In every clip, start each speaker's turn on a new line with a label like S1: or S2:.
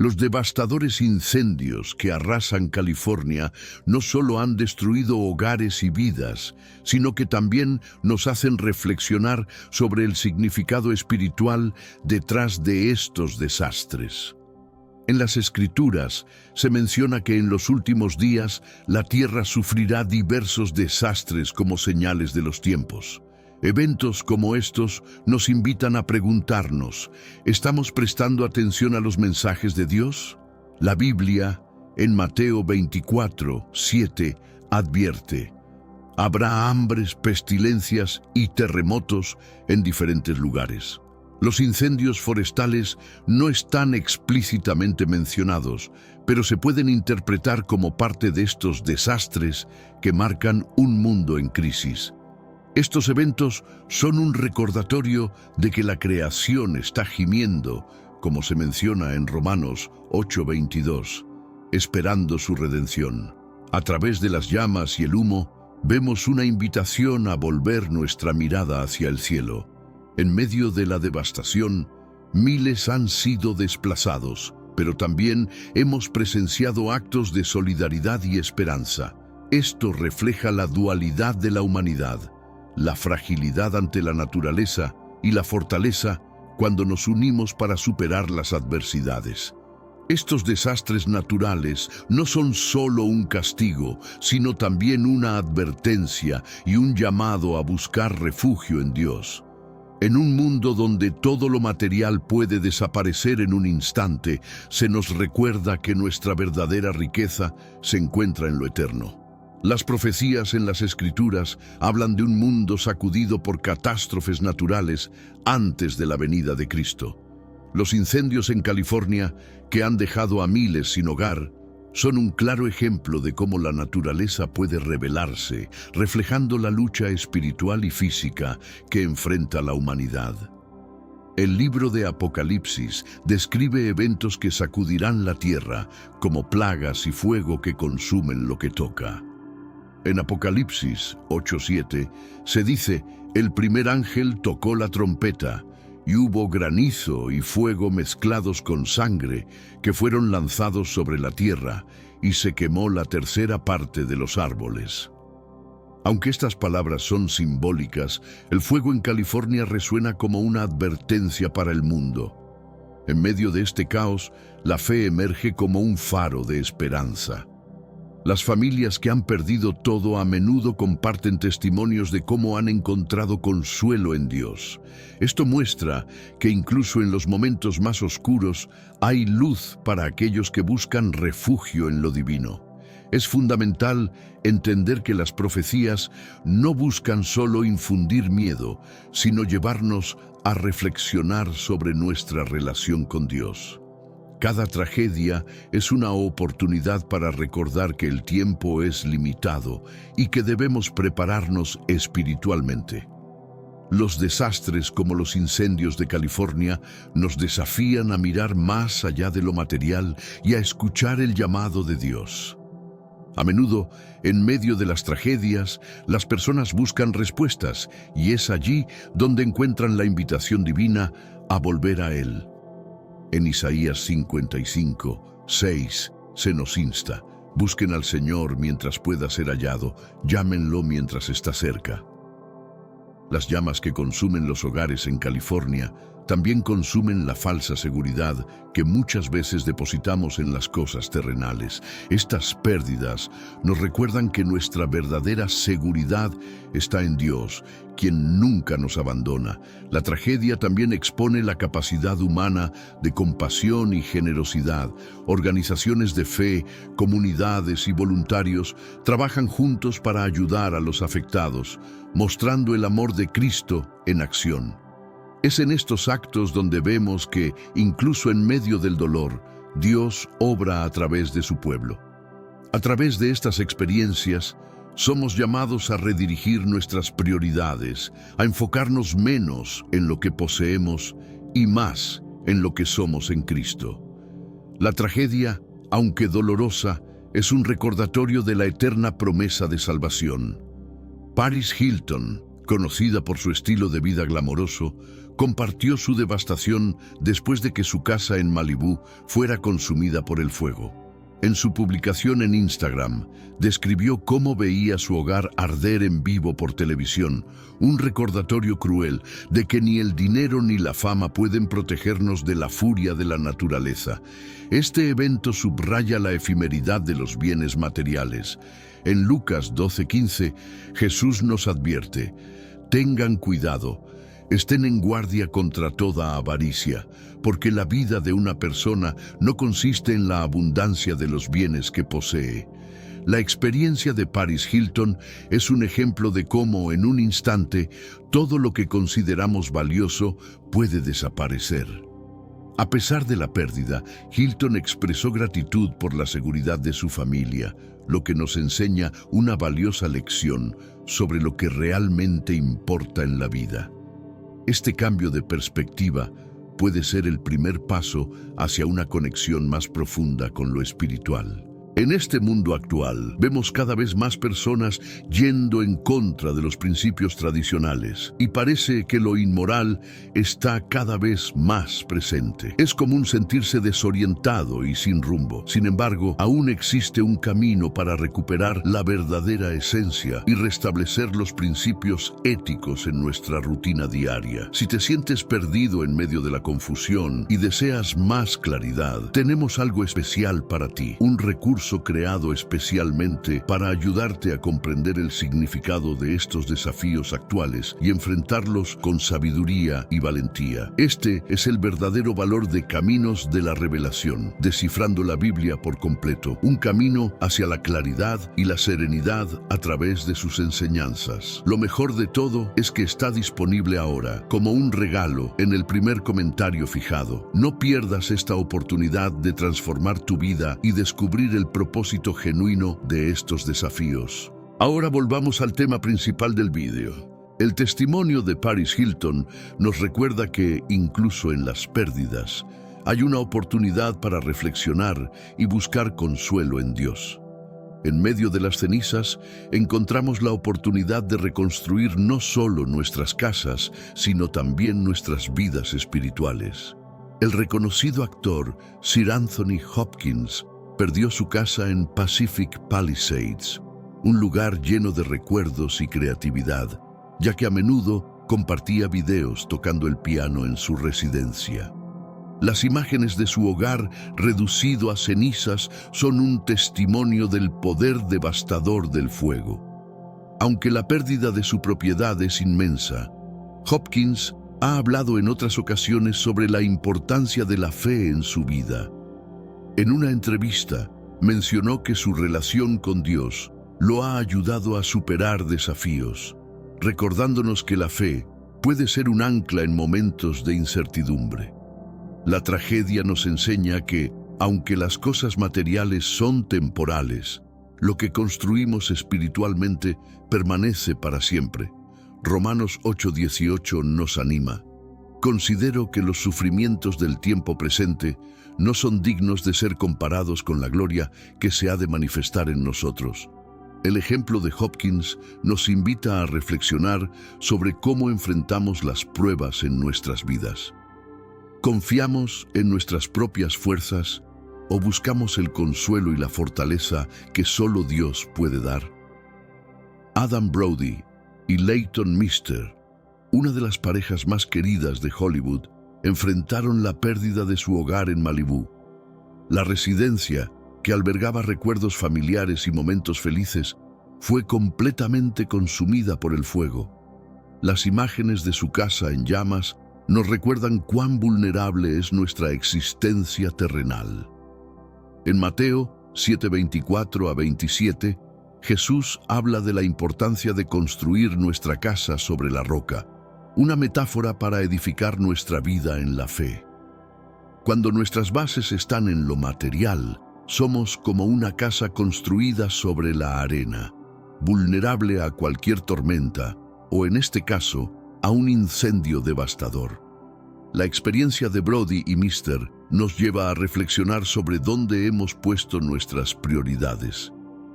S1: Los devastadores incendios que arrasan California no solo han destruido hogares y vidas, sino que también nos hacen reflexionar sobre el significado espiritual detrás de estos desastres. En las Escrituras se menciona que en los últimos días la tierra sufrirá diversos desastres como señales de los tiempos. Eventos como estos nos invitan a preguntarnos, ¿estamos prestando atención a los mensajes de Dios? La Biblia, en Mateo 24:7, advierte: habrá hambres, pestilencias y terremotos en diferentes lugares. Los incendios forestales no están explícitamente mencionados, pero se pueden interpretar como parte de estos desastres que marcan un mundo en crisis. Estos eventos son un recordatorio de que la creación está gimiendo, como se menciona en Romanos 8:22, esperando su redención. A través de las llamas y el humo, vemos una invitación a volver nuestra mirada hacia el cielo. En medio de la devastación, miles han sido desplazados, pero también hemos presenciado actos de solidaridad y esperanza. Esto refleja la dualidad de la humanidad, la fragilidad ante la naturaleza y la fortaleza cuando nos unimos para superar las adversidades. Estos desastres naturales no son solo un castigo, sino también una advertencia y un llamado a buscar refugio en Dios. En un mundo donde todo lo material puede desaparecer en un instante, se nos recuerda que nuestra verdadera riqueza se encuentra en lo eterno. Las profecías en las Escrituras hablan de un mundo sacudido por catástrofes naturales antes de la venida de Cristo. Los incendios en California, que han dejado a miles sin hogar, son un claro ejemplo de cómo la naturaleza puede rebelarse, reflejando la lucha espiritual y física que enfrenta la humanidad. El libro de Apocalipsis describe eventos que sacudirán la tierra, como plagas y fuego que consumen lo que toca. En Apocalipsis 8:7 se dice: el primer ángel tocó la trompeta, y hubo granizo y fuego mezclados con sangre que fueron lanzados sobre la tierra, y se quemó la tercera parte de los árboles. Aunque estas palabras son simbólicas, el fuego en California resuena como una advertencia para el mundo. En medio de este caos, la fe emerge como un faro de esperanza. Las familias que han perdido todo a menudo comparten testimonios de cómo han encontrado consuelo en Dios. Esto muestra que incluso en los momentos más oscuros hay luz para aquellos que buscan refugio en lo divino. Es fundamental entender que las profecías no buscan solo infundir miedo, sino llevarnos a reflexionar sobre nuestra relación con Dios. Cada tragedia es una oportunidad para recordar que el tiempo es limitado y que debemos prepararnos espiritualmente. Los desastres como los incendios de California nos desafían a mirar más allá de lo material y a escuchar el llamado de Dios. A menudo, en medio de las tragedias, las personas buscan respuestas, y es allí donde encuentran la invitación divina a volver a Él. En Isaías 55:6 se nos insta: busquen al Señor mientras pueda ser hallado, llámenlo mientras está cerca. Las llamas que consumen los hogares en California también consumen la falsa seguridad que muchas veces depositamos en las cosas terrenales. Estas pérdidas nos recuerdan que nuestra verdadera seguridad está en Dios, quien nunca nos abandona. La tragedia también expone la capacidad humana de compasión y generosidad. Organizaciones de fe, comunidades y voluntarios trabajan juntos para ayudar a los afectados, mostrando el amor de Cristo en acción. Es en estos actos donde vemos que, incluso en medio del dolor, Dios obra a través de su pueblo. A través de estas experiencias, somos llamados a redirigir nuestras prioridades, a enfocarnos menos en lo que poseemos y más en lo que somos en Cristo. La tragedia, aunque dolorosa, es un recordatorio de la eterna promesa de salvación. Paris Hilton, conocida por su estilo de vida glamoroso, compartió su devastación después de que su casa en Malibú fuera consumida por el fuego. En su publicación en Instagram, describió cómo veía su hogar arder en vivo por televisión, un recordatorio cruel de que ni el dinero ni la fama pueden protegernos de la furia de la naturaleza. Este evento subraya la efemeridad de los bienes materiales. En Lucas 12:15, Jesús nos advierte: tengan cuidado, estén en guardia contra toda avaricia, porque la vida de una persona no consiste en la abundancia de los bienes que posee. La experiencia de Paris Hilton es un ejemplo de cómo, en un instante, todo lo que consideramos valioso puede desaparecer. A pesar de la pérdida, Hilton expresó gratitud por la seguridad de su familia, lo que nos enseña una valiosa lección sobre lo que realmente importa en la vida. Este cambio de perspectiva puede ser el primer paso hacia una conexión más profunda con lo espiritual. En este mundo actual, vemos cada vez más personas yendo en contra de los principios tradicionales y parece que lo inmoral está cada vez más presente. Es común sentirse desorientado y sin rumbo. Sin embargo, aún existe un camino para recuperar la verdadera esencia y restablecer los principios éticos en nuestra rutina diaria. Si te sientes perdido en medio de la confusión y deseas más claridad, tenemos algo especial para ti, un recurso creado especialmente para ayudarte a comprender el significado de estos desafíos actuales y enfrentarlos con sabiduría y valentía. Este es el verdadero valor de Caminos de la Revelación, descifrando la Biblia por completo, un camino hacia la claridad y la serenidad a través de sus enseñanzas. Lo mejor de todo es que está disponible ahora, como un regalo, en el primer comentario fijado. No pierdas esta oportunidad de transformar tu vida y descubrir el propósito genuino de estos desafíos. Ahora volvamos al tema principal del vídeo. El testimonio de Paris Hilton nos recuerda que, incluso en las pérdidas, hay una oportunidad para reflexionar y buscar consuelo en Dios. En medio de las cenizas, encontramos la oportunidad de reconstruir no solo nuestras casas, sino también nuestras vidas espirituales. El reconocido actor Sir Anthony Hopkins perdió su casa en Pacific Palisades, un lugar lleno de recuerdos y creatividad, ya que a menudo compartía videos tocando el piano en su residencia. Las imágenes de su hogar reducido a cenizas son un testimonio del poder devastador del fuego. Aunque la pérdida de su propiedad es inmensa, Hopkins ha hablado en otras ocasiones sobre la importancia de la fe en su vida. En una entrevista, mencionó que su relación con Dios lo ha ayudado a superar desafíos, recordándonos que la fe puede ser un ancla en momentos de incertidumbre. La tragedia nos enseña que, aunque las cosas materiales son temporales, lo que construimos espiritualmente permanece para siempre. Romanos 8:18 nos anima. Considero que los sufrimientos del tiempo presente no son dignos de ser comparados con la gloria que se ha de manifestar en nosotros. El ejemplo de Hopkins nos invita a reflexionar sobre cómo enfrentamos las pruebas en nuestras vidas. ¿Confiamos en nuestras propias fuerzas o buscamos el consuelo y la fortaleza que solo Dios puede dar? Adam Brody y Leighton Meester, una de las parejas más queridas de Hollywood, enfrentaron la pérdida de su hogar en Malibú. La residencia, que albergaba recuerdos familiares y momentos felices, fue completamente consumida por el fuego. Las imágenes de su casa en llamas nos recuerdan cuán vulnerable es nuestra existencia terrenal. En Mateo 7:24-27, Jesús habla de la importancia de construir nuestra casa sobre la roca, una metáfora para edificar nuestra vida en la fe. Cuando nuestras bases están en lo material, somos como una casa construida sobre la arena, vulnerable a cualquier tormenta, o en este caso, a un incendio devastador. La experiencia de Brody y Meester nos lleva a reflexionar sobre dónde hemos puesto nuestras prioridades.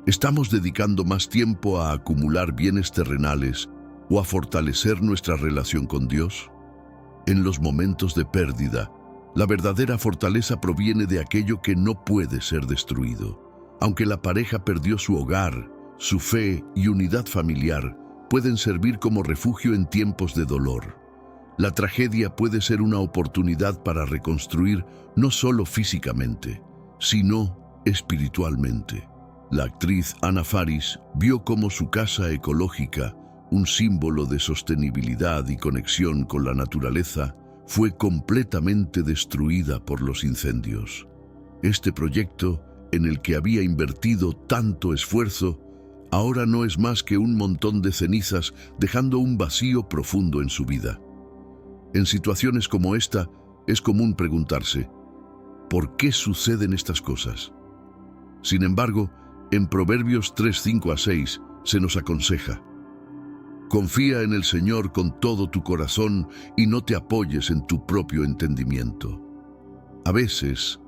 S1: ¿Estamos dedicando más tiempo a acumular bienes terrenales o a fortalecer nuestra relación con Dios? En los momentos de pérdida, la verdadera fortaleza proviene de aquello que no puede ser destruido. Aunque la pareja perdió su hogar, su fe y unidad familiar pueden servir como refugio en tiempos de dolor. La tragedia puede ser una oportunidad para reconstruir no solo físicamente, sino espiritualmente. La actriz Anna Faris vio cómo su casa ecológica, un símbolo de sostenibilidad y conexión con la naturaleza, fue completamente destruida por los incendios. Este proyecto, en el que había invertido tanto esfuerzo, ahora no es más que un montón de cenizas, dejando un vacío profundo en su vida. En situaciones como esta, es común preguntarse, ¿por qué suceden estas cosas? Sin embargo, en Proverbios 3:5-6 se nos aconseja: confía en el Señor con todo tu corazón y no te apoyes en tu propio entendimiento. A veces,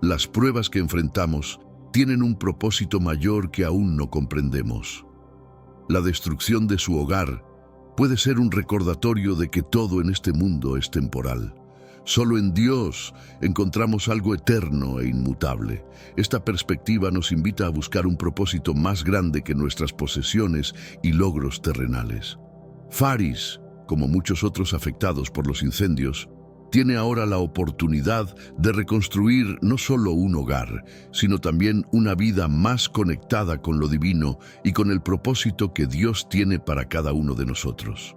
S1: las pruebas que enfrentamos tienen un propósito mayor que aún no comprendemos. La destrucción de su hogar puede ser un recordatorio de que todo en este mundo es temporal. Solo en Dios encontramos algo eterno e inmutable. Esta perspectiva nos invita a buscar un propósito más grande que nuestras posesiones y logros terrenales. Faris, como muchos otros afectados por los incendios, tiene ahora la oportunidad de reconstruir no solo un hogar, sino también una vida más conectada con lo divino y con el propósito que Dios tiene para cada uno de nosotros.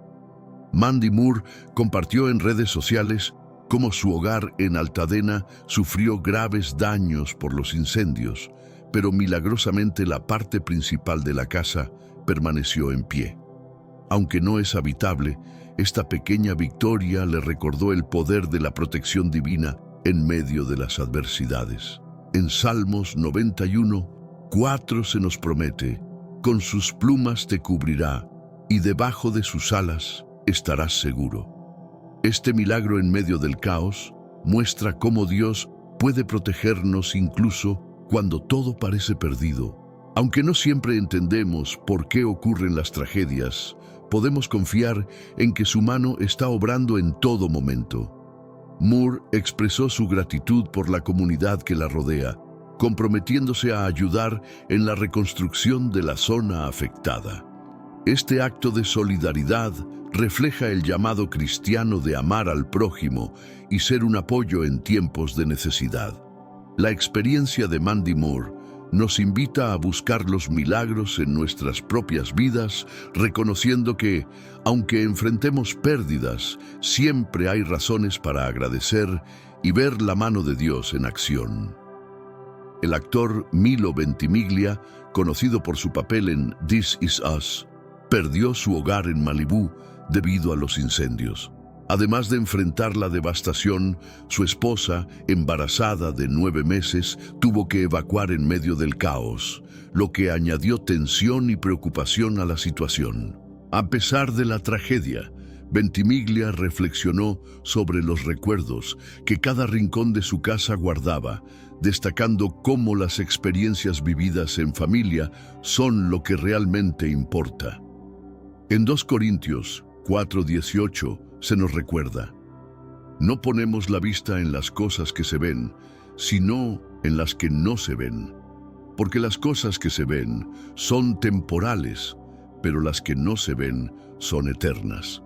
S1: Mandy Moore compartió en redes sociales cómo su hogar en Altadena sufrió graves daños por los incendios, pero milagrosamente la parte principal de la casa permaneció en pie. Aunque no es habitable, esta pequeña victoria le recordó el poder de la protección divina en medio de las adversidades. En Salmos 91:4 se nos promete: con sus plumas te cubrirá, y debajo de sus alas estarás seguro. Este milagro en medio del caos muestra cómo Dios puede protegernos incluso cuando todo parece perdido. Aunque no siempre entendemos por qué ocurren las tragedias, podemos confiar en que su mano está obrando en todo momento. Moore expresó su gratitud por la comunidad que la rodea, comprometiéndose a ayudar en la reconstrucción de la zona afectada. Este acto de solidaridad refleja el llamado cristiano de amar al prójimo y ser un apoyo en tiempos de necesidad. La experiencia de Mandy Moore nos invita a buscar los milagros en nuestras propias vidas, reconociendo que, aunque enfrentemos pérdidas, siempre hay razones para agradecer y ver la mano de Dios en acción. El actor Milo Ventimiglia, conocido por su papel en This Is Us, perdió su hogar en Malibú debido a los incendios. Además de enfrentar la devastación, su esposa, embarazada de 9 meses, tuvo que evacuar en medio del caos, lo que añadió tensión y preocupación a la situación. A pesar de la tragedia, Ventimiglia reflexionó sobre los recuerdos que cada rincón de su casa guardaba, destacando cómo las experiencias vividas en familia son lo que realmente importa. En 2 Corintios 4:18 se nos recuerda: no ponemos la vista en las cosas que se ven, sino en las que no se ven. Porque las cosas que se ven son temporales, pero las que no se ven son eternas.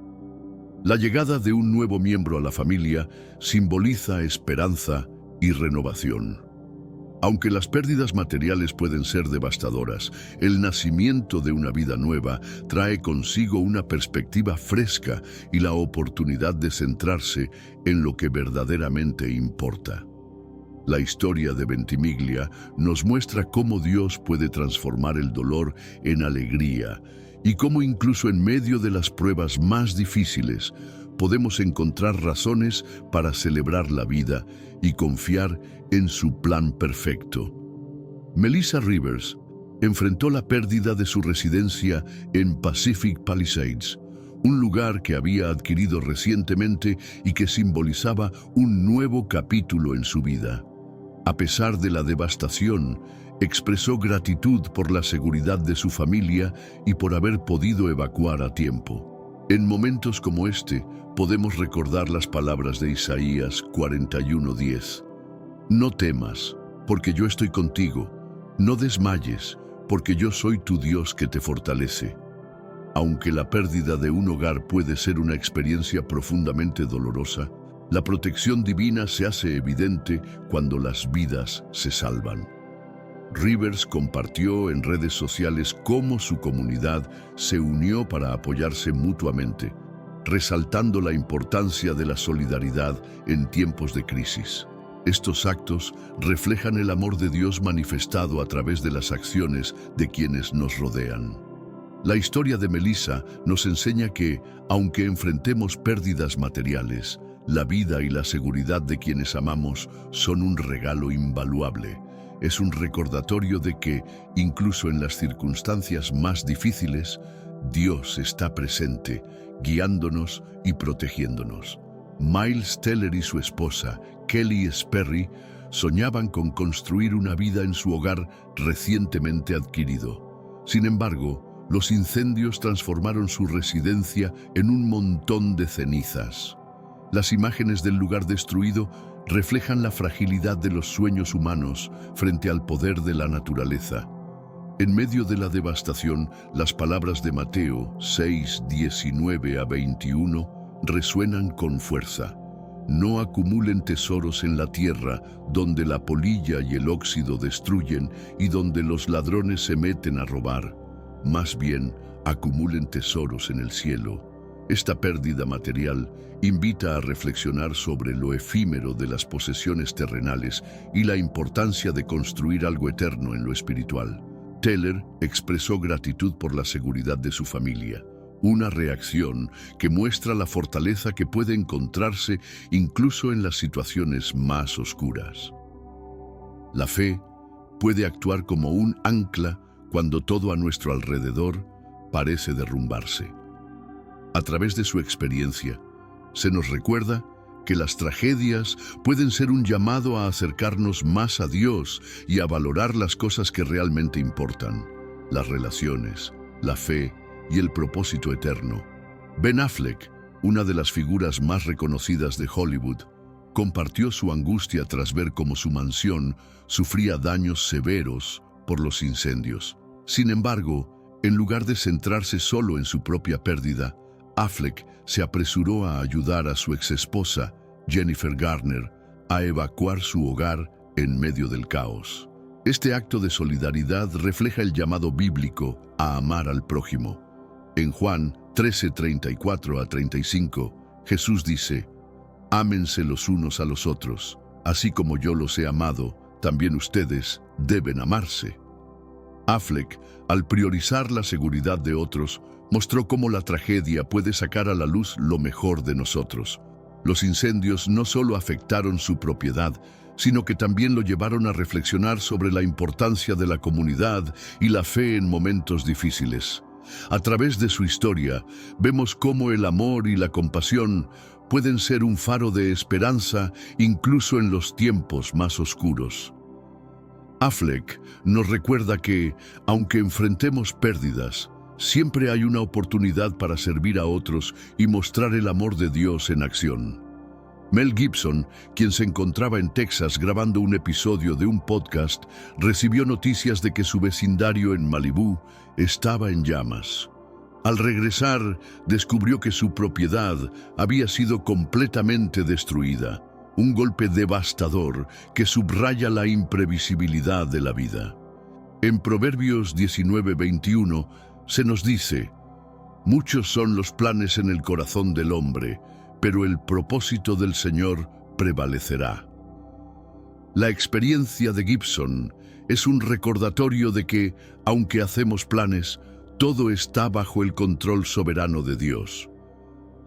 S1: La llegada de un nuevo miembro a la familia simboliza esperanza y renovación. Aunque las pérdidas materiales pueden ser devastadoras, el nacimiento de una vida nueva trae consigo una perspectiva fresca y la oportunidad de centrarse en lo que verdaderamente importa. La historia de Ventimiglia nos muestra cómo Dios puede transformar el dolor en alegría y cómo incluso en medio de las pruebas más difíciles podemos encontrar razones para celebrar la vida y confiar en su plan perfecto. Melissa Rivers enfrentó la pérdida de su residencia en Pacific Palisades, un lugar que había adquirido recientemente y que simbolizaba un nuevo capítulo en su vida. A pesar de la devastación, expresó gratitud por la seguridad de su familia y por haber podido evacuar a tiempo. En momentos como este, podemos recordar las palabras de Isaías 41:10. No temas, porque yo estoy contigo. No desmayes, porque yo soy tu Dios que te fortalece. Aunque la pérdida de un hogar puede ser una experiencia profundamente dolorosa, la protección divina se hace evidente cuando las vidas se salvan. Rivers compartió en redes sociales cómo su comunidad se unió para apoyarse mutuamente, resaltando la importancia de la solidaridad en tiempos de crisis. Estos actos reflejan el amor de Dios manifestado a través de las acciones de quienes nos rodean. La historia de Melissa nos enseña que, aunque enfrentemos pérdidas materiales, la vida y la seguridad de quienes amamos son un regalo invaluable. Es un recordatorio de que, incluso en las circunstancias más difíciles, Dios está presente, guiándonos y protegiéndonos. Miles Teller y su esposa, Kelly Sperry, soñaban con construir una vida en su hogar recientemente adquirido. Sin embargo, los incendios transformaron su residencia en un montón de cenizas. Las imágenes del lugar destruido reflejan la fragilidad de los sueños humanos frente al poder de la naturaleza. En medio de la devastación, las palabras de Mateo 6:19-21 resuenan con fuerza. No acumulen tesoros en la tierra, donde la polilla y el óxido destruyen y donde los ladrones se meten a robar. Más bien, acumulen tesoros en el cielo. Esta pérdida material invita a reflexionar sobre lo efímero de las posesiones terrenales y la importancia de construir algo eterno en lo espiritual. Teller expresó gratitud por la seguridad de su familia, una reacción que muestra la fortaleza que puede encontrarse incluso en las situaciones más oscuras. La fe puede actuar como un ancla cuando todo a nuestro alrededor parece derrumbarse. A través de su experiencia, se nos recuerda que las tragedias pueden ser un llamado a acercarnos más a Dios y a valorar las cosas que realmente importan: las relaciones, la fe y el propósito eterno. Ben Affleck, una de las figuras más reconocidas de Hollywood, compartió su angustia tras ver cómo su mansión sufría daños severos por los incendios. Sin embargo, en lugar de centrarse solo en su propia pérdida, Affleck se apresuró a ayudar a su exesposa, Jennifer Garner, a evacuar su hogar en medio del caos. Este acto de solidaridad refleja el llamado bíblico a amar al prójimo. En Juan 13:34-35, Jesús dice: «Ámense los unos a los otros, así como yo los he amado, también ustedes deben amarse». Affleck, al priorizar la seguridad de otros, mostró cómo la tragedia puede sacar a la luz lo mejor de nosotros. Los incendios no solo afectaron su propiedad, sino que también lo llevaron a reflexionar sobre la importancia de la comunidad y la fe en momentos difíciles. A través de su historia, vemos cómo el amor y la compasión pueden ser un faro de esperanza incluso en los tiempos más oscuros. Affleck nos recuerda que, aunque enfrentemos pérdidas, siempre hay una oportunidad para servir a otros y mostrar el amor de Dios en acción. Mel Gibson, quien se encontraba en Texas grabando un episodio de un podcast, recibió noticias de que su vecindario en Malibú estaba en llamas. Al regresar, descubrió que su propiedad había sido completamente destruida, un golpe devastador que subraya la imprevisibilidad de la vida. En Proverbios 19:21 se nos dice: «Muchos son los planes en el corazón del hombre, pero el propósito del Señor prevalecerá». La experiencia de Gibson es un recordatorio de que, aunque hacemos planes, todo está bajo el control soberano de Dios.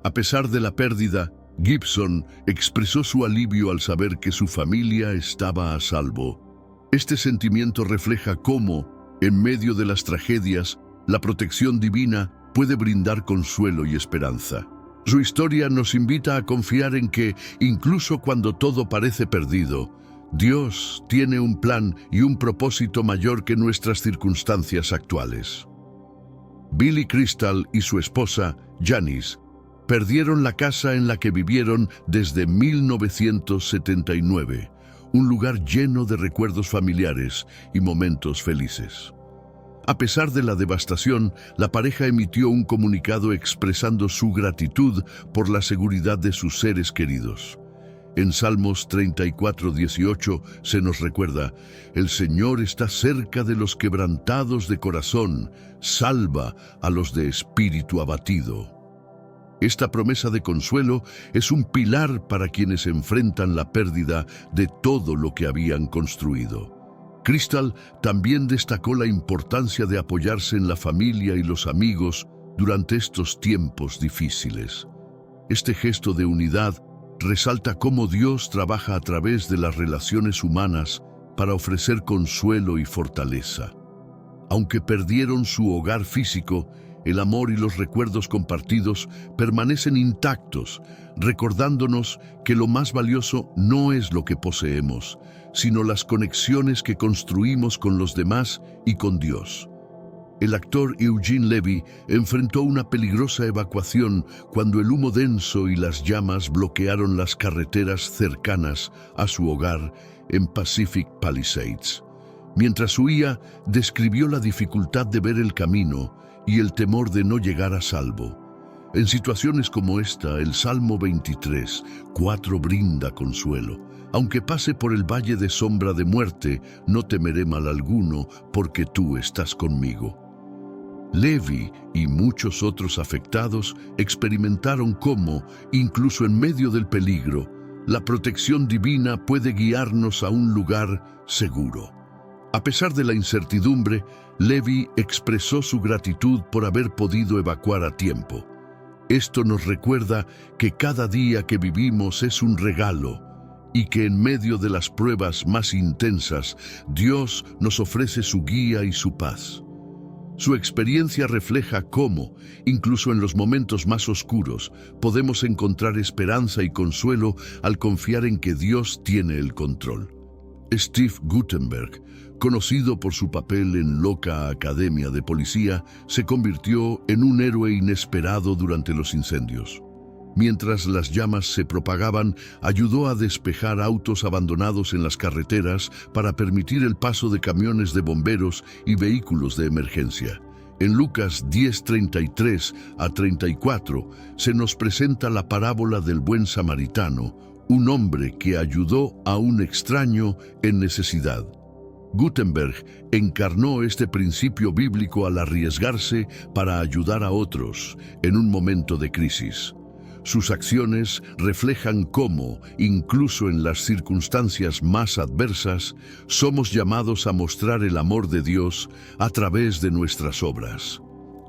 S1: A pesar de la pérdida, Gibson expresó su alivio al saber que su familia estaba a salvo. Este sentimiento refleja cómo, en medio de las tragedias, la protección divina puede brindar consuelo y esperanza. Su historia nos invita a confiar en que, incluso cuando todo parece perdido, Dios tiene un plan y un propósito mayor que nuestras circunstancias actuales. Billy Crystal y su esposa, Janice, perdieron la casa en la que vivieron desde 1979, un lugar lleno de recuerdos familiares y momentos felices. A pesar de la devastación, la pareja emitió un comunicado expresando su gratitud por la seguridad de sus seres queridos. En Salmos 34:18 se nos recuerda: «El Señor está cerca de los quebrantados de corazón, salva a los de espíritu abatido». Esta promesa de consuelo es un pilar para quienes enfrentan la pérdida de todo lo que habían construido. Crystal también destacó la importancia de apoyarse en la familia y los amigos durante estos tiempos difíciles. Este gesto de unidad resalta cómo Dios trabaja a través de las relaciones humanas para ofrecer consuelo y fortaleza. Aunque perdieron su hogar físico, el amor y los recuerdos compartidos permanecen intactos, recordándonos que lo más valioso no es lo que poseemos, sino las conexiones que construimos con los demás y con Dios. El actor Eugene Levy enfrentó una peligrosa evacuación cuando el humo denso y las llamas bloquearon las carreteras cercanas a su hogar en Pacific Palisades. Mientras huía, describió la dificultad de ver el camino y el temor de no llegar a salvo. En situaciones como esta, el Salmo 23:4 brinda consuelo. «Aunque pase por el valle de sombra de muerte, no temeré mal alguno, porque tú estás conmigo». Levy y muchos otros afectados experimentaron cómo, incluso en medio del peligro, la protección divina puede guiarnos a un lugar seguro. A pesar de la incertidumbre, Levy expresó su gratitud por haber podido evacuar a tiempo. Esto nos recuerda que cada día que vivimos es un regalo y que en medio de las pruebas más intensas, Dios nos ofrece su guía y su paz. Su experiencia refleja cómo, incluso en los momentos más oscuros, podemos encontrar esperanza y consuelo al confiar en que Dios tiene el control. Steve Guttenberg, conocido por su papel en Loca Academia de Policía, se convirtió en un héroe inesperado durante los incendios. Mientras las llamas se propagaban, ayudó a despejar autos abandonados en las carreteras para permitir el paso de camiones de bomberos y vehículos de emergencia. En Lucas 10:33-34 se nos presenta la parábola del buen samaritano, un hombre que ayudó a un extraño en necesidad. Guttenberg encarnó este principio bíblico al arriesgarse para ayudar a otros en un momento de crisis. Sus acciones reflejan cómo, incluso en las circunstancias más adversas, somos llamados a mostrar el amor de Dios a través de nuestras obras.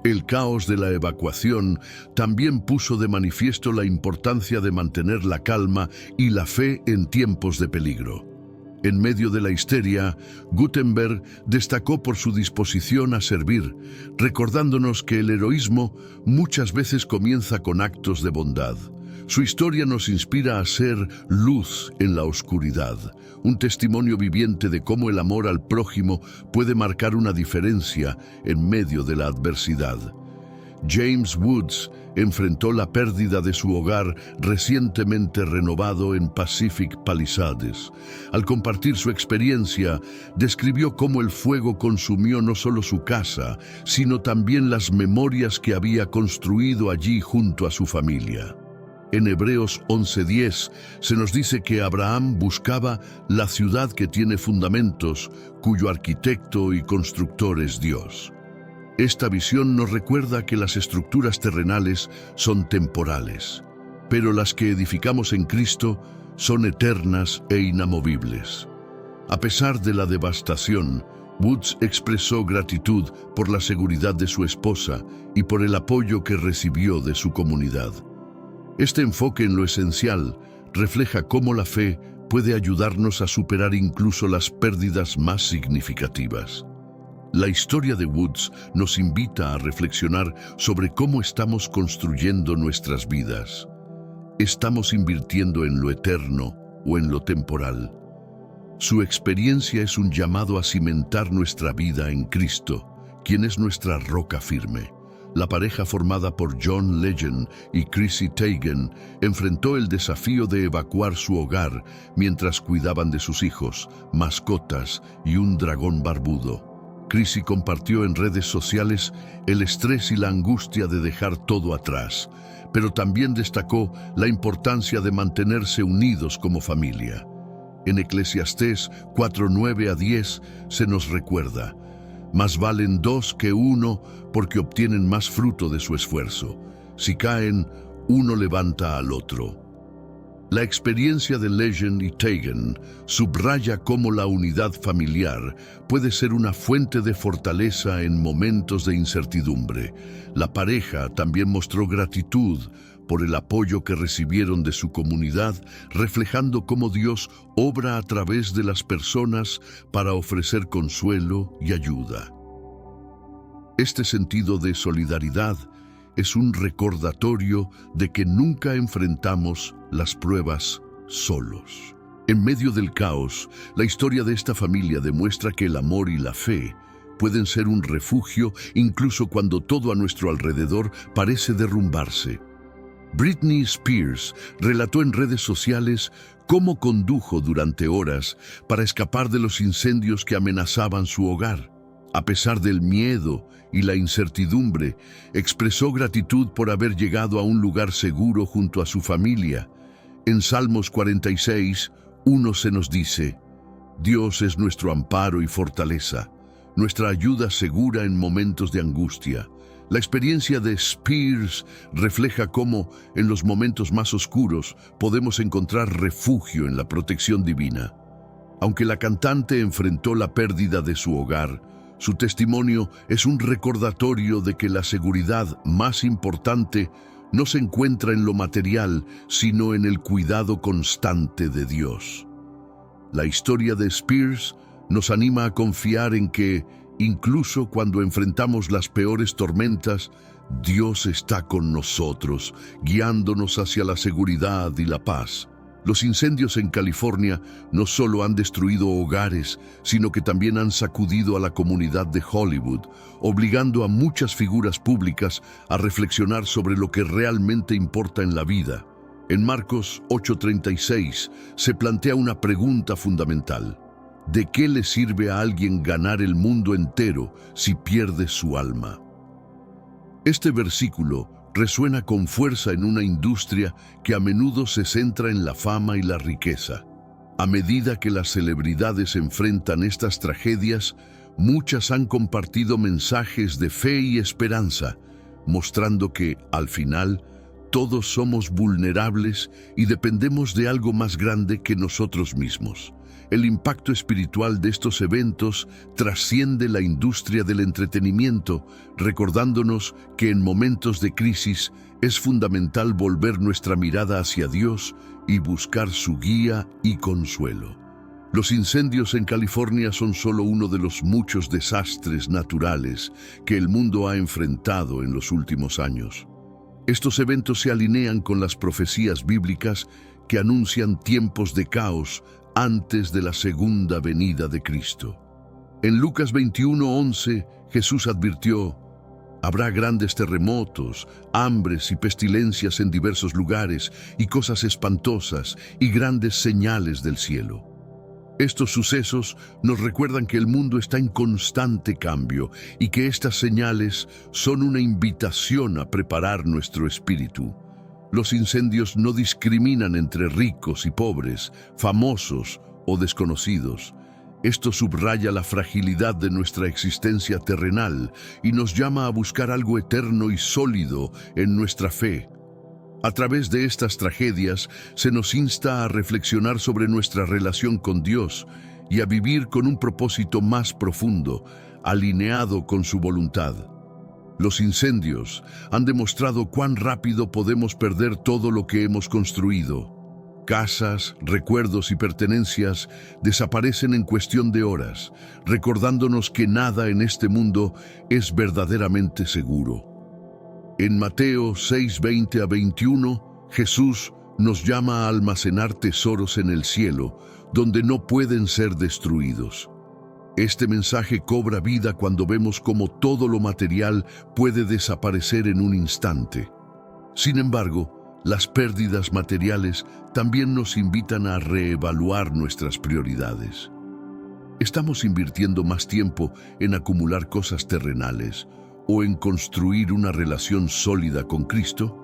S1: El caos de la evacuación también puso de manifiesto la importancia de mantener la calma y la fe en tiempos de peligro. En medio de la histeria, Guttenberg destacó por su disposición a servir, recordándonos que el heroísmo muchas veces comienza con actos de bondad. Su historia nos inspira a ser luz en la oscuridad, un testimonio viviente de cómo el amor al prójimo puede marcar una diferencia en medio de la adversidad. James Woods enfrentó la pérdida de su hogar recientemente renovado en Pacific Palisades. Al compartir su experiencia, describió cómo el fuego consumió no solo su casa, sino también las memorias que había construido allí junto a su familia. En Hebreos 11:10 se nos dice que Abraham buscaba la ciudad que tiene fundamentos, cuyo arquitecto y constructor es Dios. Esta visión nos recuerda que las estructuras terrenales son temporales, pero las que edificamos en Cristo son eternas e inamovibles. A pesar de la devastación, Woods expresó gratitud por la seguridad de su esposa y por el apoyo que recibió de su comunidad. Este enfoque en lo esencial refleja cómo la fe puede ayudarnos a superar incluso las pérdidas más significativas. La historia de Woods nos invita a reflexionar sobre cómo estamos construyendo nuestras vidas. ¿Estamos invirtiendo en lo eterno o en lo temporal? Su experiencia es un llamado a cimentar nuestra vida en Cristo, quien es nuestra roca firme. La pareja formada por John Legend y Chrissy Teigen enfrentó el desafío de evacuar su hogar mientras cuidaban de sus hijos, mascotas y un dragón barbudo. Chrissy compartió en redes sociales el estrés y la angustia de dejar todo atrás, pero también destacó la importancia de mantenerse unidos como familia. En Eclesiastés 4:9-10 se nos recuerda: más valen dos que uno, porque obtienen más fruto de su esfuerzo. Si caen, uno levanta al otro. La experiencia de Legend y Teigen subraya cómo la unidad familiar puede ser una fuente de fortaleza en momentos de incertidumbre. La pareja también mostró gratitud por el apoyo que recibieron de su comunidad, reflejando cómo Dios obra a través de las personas para ofrecer consuelo y ayuda. Este sentido de solidaridad es un recordatorio de que nunca enfrentamos las pruebas solos. En medio del caos, la historia de esta familia demuestra que el amor y la fe pueden ser un refugio incluso cuando todo a nuestro alrededor parece derrumbarse. Britney Spears relató en redes sociales cómo condujo durante horas para escapar de los incendios que amenazaban su hogar. A pesar del miedo y la incertidumbre, expresó gratitud por haber llegado a un lugar seguro junto a su familia. En Salmos 46:1 se nos dice: Dios es nuestro amparo y fortaleza, nuestra ayuda segura en momentos de angustia. La experiencia de Spears refleja cómo, en los momentos más oscuros, podemos encontrar refugio en la protección divina. Aunque la cantante enfrentó la pérdida de su hogar, su testimonio es un recordatorio de que la seguridad más importante no se encuentra en lo material, sino en el cuidado constante de Dios. La historia de Spears nos anima a confiar en que, incluso cuando enfrentamos las peores tormentas, Dios está con nosotros, guiándonos hacia la seguridad y la paz. Los incendios en California no solo han destruido hogares, sino que también han sacudido a la comunidad de Hollywood, obligando a muchas figuras públicas a reflexionar sobre lo que realmente importa en la vida. En Marcos 8:36 se plantea una pregunta fundamental: ¿de qué le sirve a alguien ganar el mundo entero si pierde su alma? Este versículo resuena con fuerza en una industria que a menudo se centra en la fama y la riqueza. A medida que las celebridades enfrentan estas tragedias, muchas han compartido mensajes de fe y esperanza, mostrando que, al final, todos somos vulnerables y dependemos de algo más grande que nosotros mismos. El impacto espiritual de estos eventos trasciende la industria del entretenimiento, recordándonos que en momentos de crisis es fundamental volver nuestra mirada hacia Dios y buscar su guía y consuelo. Los incendios en California son solo uno de los muchos desastres naturales que el mundo ha enfrentado en los últimos años. Estos eventos se alinean con las profecías bíblicas que anuncian tiempos de caos antes de la segunda venida de Cristo. En Lucas 21:11, Jesús advirtió: habrá grandes terremotos, hambres y pestilencias en diversos lugares, y cosas espantosas y grandes señales del cielo. Estos sucesos nos recuerdan que el mundo está en constante cambio y que estas señales son una invitación a preparar nuestro espíritu. Los incendios no discriminan entre ricos y pobres, famosos o desconocidos. Esto subraya la fragilidad de nuestra existencia terrenal y nos llama a buscar algo eterno y sólido en nuestra fe. A través de estas tragedias se nos insta a reflexionar sobre nuestra relación con Dios y a vivir con un propósito más profundo, alineado con su voluntad. Los incendios han demostrado cuán rápido podemos perder todo lo que hemos construido. Casas, recuerdos y pertenencias desaparecen en cuestión de horas, recordándonos que nada en este mundo es verdaderamente seguro. En Mateo 6:20-21, Jesús nos llama a almacenar tesoros en el cielo, donde no pueden ser destruidos. Este mensaje cobra vida cuando vemos cómo todo lo material puede desaparecer en un instante. Sin embargo, las pérdidas materiales también nos invitan a reevaluar nuestras prioridades. ¿Estamos invirtiendo más tiempo en acumular cosas terrenales o en construir una relación sólida con Cristo?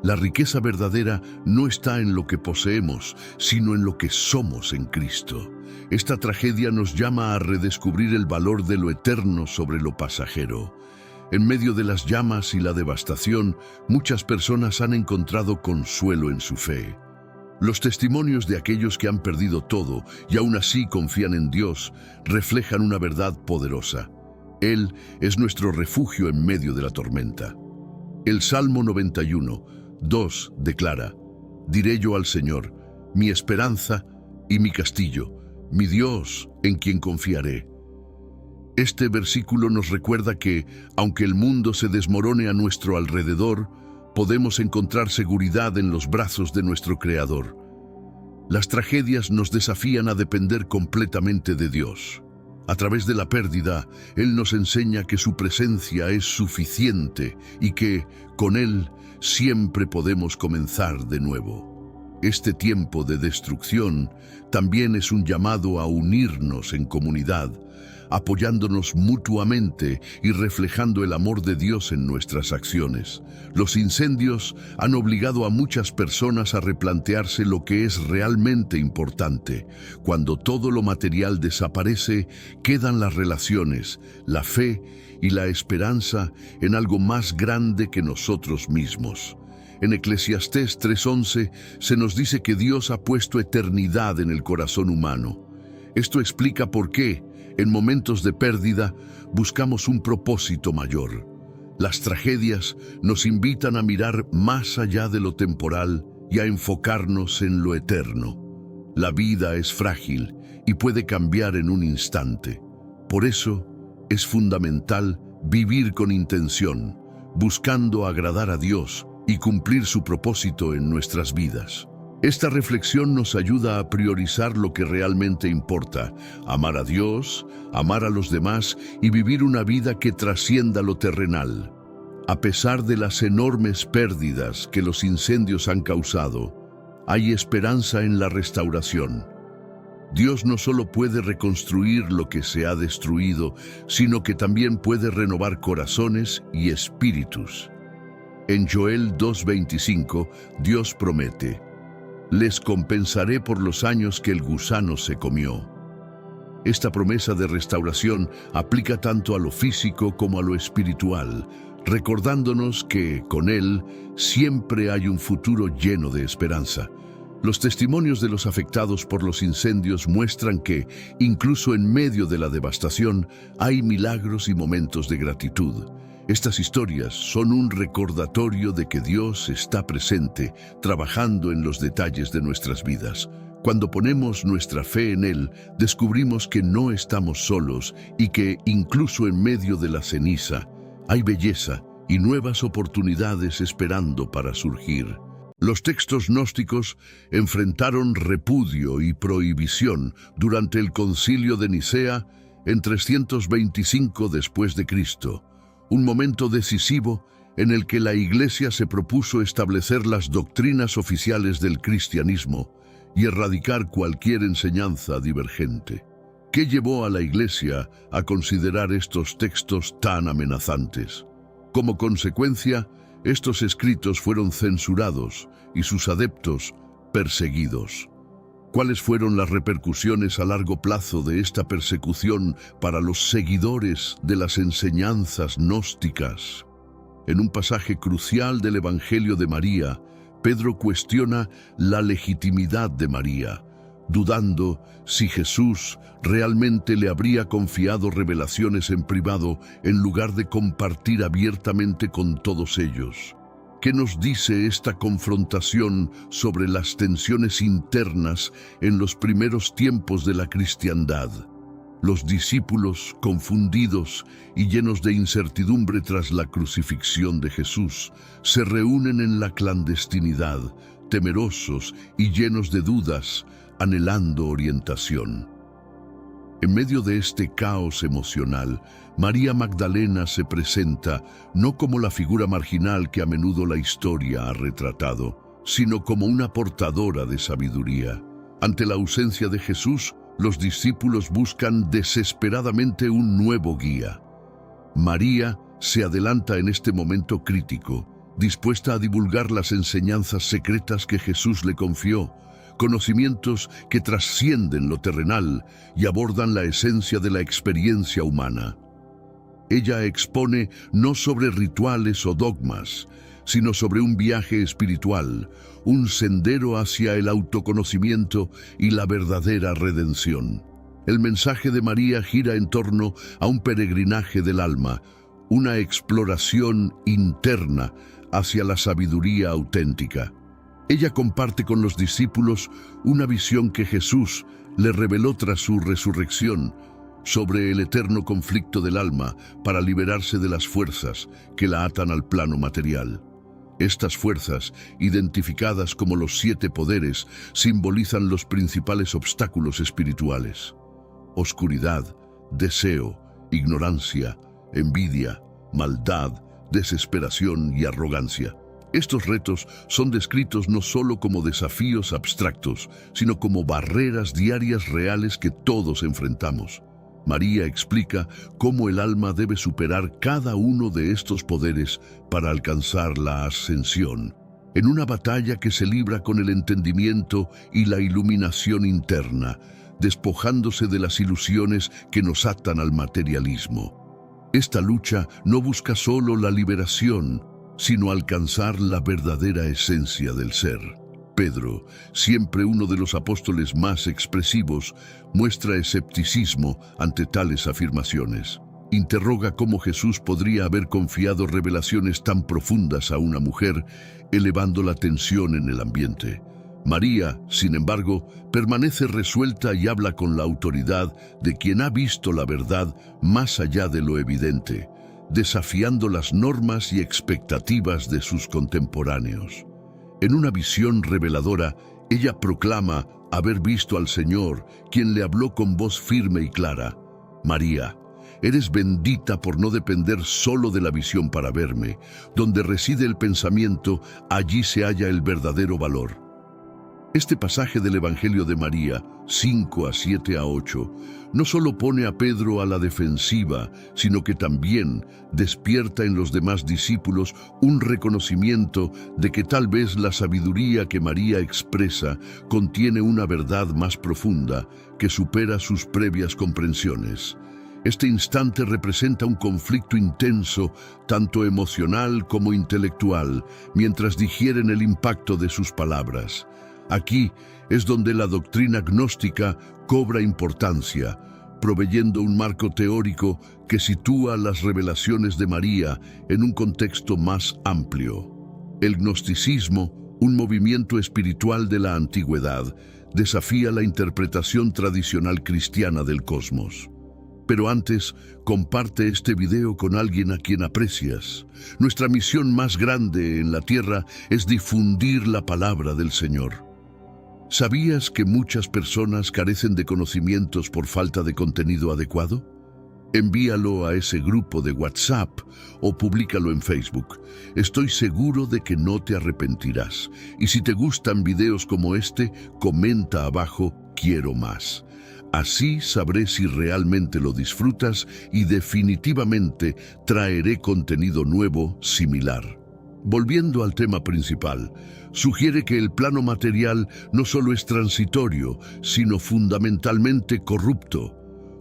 S1: La riqueza verdadera no está en lo que poseemos, sino en lo que somos en Cristo. Esta tragedia nos llama a redescubrir el valor de lo eterno sobre lo pasajero. En medio de las llamas y la devastación, muchas personas han encontrado consuelo en su fe. Los testimonios de aquellos que han perdido todo y aún así confían en Dios reflejan una verdad poderosa. Él es nuestro refugio en medio de la tormenta. El Salmo 91:2 declara: «Diré yo al Señor, mi esperanza y mi castillo, mi Dios en quien confiaré». Este versículo nos recuerda que, aunque el mundo se desmorone a nuestro alrededor, podemos encontrar seguridad en los brazos de nuestro Creador. Las tragedias nos desafían a depender completamente de Dios. A través de la pérdida, Él nos enseña que su presencia es suficiente y que, con Él, siempre podemos comenzar de nuevo. Este tiempo de destrucción también es un llamado a unirnos en comunidad, apoyándonos mutuamente y reflejando el amor de Dios en nuestras acciones. Los incendios han obligado a muchas personas a replantearse lo que es realmente importante. Cuando todo lo material desaparece, quedan las relaciones, la fe y la esperanza en algo más grande que nosotros mismos. En Eclesiastés 3:11 se nos dice que Dios ha puesto eternidad en el corazón humano. Esto explica por qué, en momentos de pérdida, buscamos un propósito mayor. Las tragedias nos invitan a mirar más allá de lo temporal y a enfocarnos en lo eterno. La vida es frágil y puede cambiar en un instante. Por eso, es fundamental vivir con intención, buscando agradar a Dios y cumplir su propósito en nuestras vidas. Esta reflexión nos ayuda a priorizar lo que realmente importa: amar a Dios, amar a los demás y vivir una vida que trascienda lo terrenal. A pesar de las enormes pérdidas que los incendios han causado, hay esperanza en la restauración. Dios no solo puede reconstruir lo que se ha destruido, sino que también puede renovar corazones y espíritus. En Joel 2:25, Dios promete: «Les compensaré por los años que el gusano se comió». Esta promesa de restauración aplica tanto a lo físico como a lo espiritual, recordándonos que, con Él, siempre hay un futuro lleno de esperanza. Los testimonios de los afectados por los incendios muestran que, incluso en medio de la devastación, hay milagros y momentos de gratitud. Estas historias son un recordatorio de que Dios está presente, trabajando en los detalles de nuestras vidas. Cuando ponemos nuestra fe en Él, descubrimos que no estamos solos y que, incluso en medio de la ceniza, hay belleza y nuevas oportunidades esperando para surgir. Los textos gnósticos enfrentaron repudio y prohibición durante el Concilio de Nicea en 325 después de Cristo. Un momento decisivo en el que la Iglesia se propuso establecer las doctrinas oficiales del cristianismo y erradicar cualquier enseñanza divergente. ¿Qué llevó a la Iglesia a considerar estos textos tan amenazantes? Como consecuencia, estos escritos fueron censurados y sus adeptos perseguidos. ¿Cuáles fueron las repercusiones a largo plazo de esta persecución para los seguidores de las enseñanzas gnósticas? En un pasaje crucial del Evangelio de María, Pedro cuestiona la legitimidad de María, dudando si Jesús realmente le habría confiado revelaciones en privado en lugar de compartir abiertamente con todos ellos. ¿Qué nos dice esta confrontación sobre las tensiones internas en los primeros tiempos de la cristiandad? Los discípulos, confundidos y llenos de incertidumbre tras la crucifixión de Jesús, se reúnen en la clandestinidad, temerosos y llenos de dudas, anhelando orientación. En medio de este caos emocional, María Magdalena se presenta no como la figura marginal que a menudo la historia ha retratado, sino como una portadora de sabiduría. Ante la ausencia de Jesús, los discípulos buscan desesperadamente un nuevo guía. María se adelanta en este momento crítico, dispuesta a divulgar las enseñanzas secretas que Jesús le confió, conocimientos que trascienden lo terrenal y abordan la esencia de la experiencia humana. Ella expone no sobre rituales o dogmas, sino sobre un viaje espiritual, un sendero hacia el autoconocimiento y la verdadera redención. El mensaje de María gira en torno a un peregrinaje del alma, una exploración interna hacia la sabiduría auténtica. Ella comparte con los discípulos una visión que Jesús le reveló tras su resurrección sobre el eterno conflicto del alma para liberarse de las fuerzas que la atan al plano material. Estas fuerzas, identificadas como los 7 poderes, simbolizan los principales obstáculos espirituales: oscuridad, deseo, ignorancia, envidia, maldad, desesperación y arrogancia. Estos retos son descritos no solo como desafíos abstractos, sino como barreras diarias reales que todos enfrentamos. María explica cómo el alma debe superar cada uno de estos poderes para alcanzar la ascensión, en una batalla que se libra con el entendimiento y la iluminación interna, despojándose de las ilusiones que nos atan al materialismo. Esta lucha no busca solo la liberación, sino alcanzar la verdadera esencia del ser. Pedro, siempre uno de los apóstoles más expresivos, muestra escepticismo ante tales afirmaciones. Interroga cómo Jesús podría haber confiado revelaciones tan profundas a una mujer, elevando la tensión en el ambiente. María, sin embargo, permanece resuelta y habla con la autoridad de quien ha visto la verdad más allá de lo evidente, desafiando las normas y expectativas de sus contemporáneos. En una visión reveladora, ella proclama haber visto al Señor, quien le habló con voz firme y clara: María, eres bendita por no depender solo de la visión para verme. Donde reside el pensamiento, allí se halla el verdadero valor. Este pasaje del Evangelio de María, 5:7-8, no solo pone a Pedro a la defensiva, sino que también despierta en los demás discípulos un reconocimiento de que tal vez la sabiduría que María expresa contiene una verdad más profunda que supera sus previas comprensiones. Este instante representa un conflicto intenso, tanto emocional como intelectual, mientras digieren el impacto de sus palabras. Aquí es donde la doctrina gnóstica cobra importancia, proveyendo un marco teórico que sitúa las revelaciones de María en un contexto más amplio. El gnosticismo, un movimiento espiritual de la antigüedad, desafía la interpretación tradicional cristiana del cosmos. Pero antes, comparte este video con alguien a quien aprecias. Nuestra misión más grande en la tierra es difundir la palabra del Señor. ¿Sabías que muchas personas carecen de conocimientos por falta de contenido adecuado? Envíalo a ese grupo de WhatsApp o públicalo en Facebook. Estoy seguro de que no te arrepentirás. Y si te gustan videos como este, comenta abajo: quiero más. Así sabré si realmente lo disfrutas y definitivamente traeré contenido nuevo similar. Volviendo al tema principal, sugiere que el plano material no solo es transitorio, sino fundamentalmente corrupto,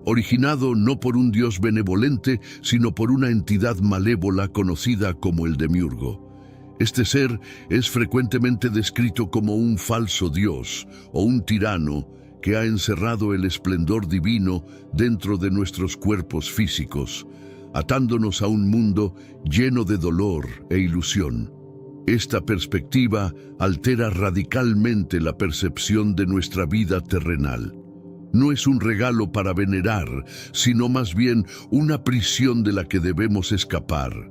S1: originado no por un Dios benevolente, sino por una entidad malévola conocida como el Demiurgo. Este ser es frecuentemente descrito como un falso Dios o un tirano que ha encerrado el esplendor divino dentro de nuestros cuerpos físicos, atándonos a un mundo lleno de dolor e ilusión. Esta perspectiva altera radicalmente la percepción de nuestra vida terrenal. No es un regalo para venerar, sino más bien una prisión de la que debemos escapar.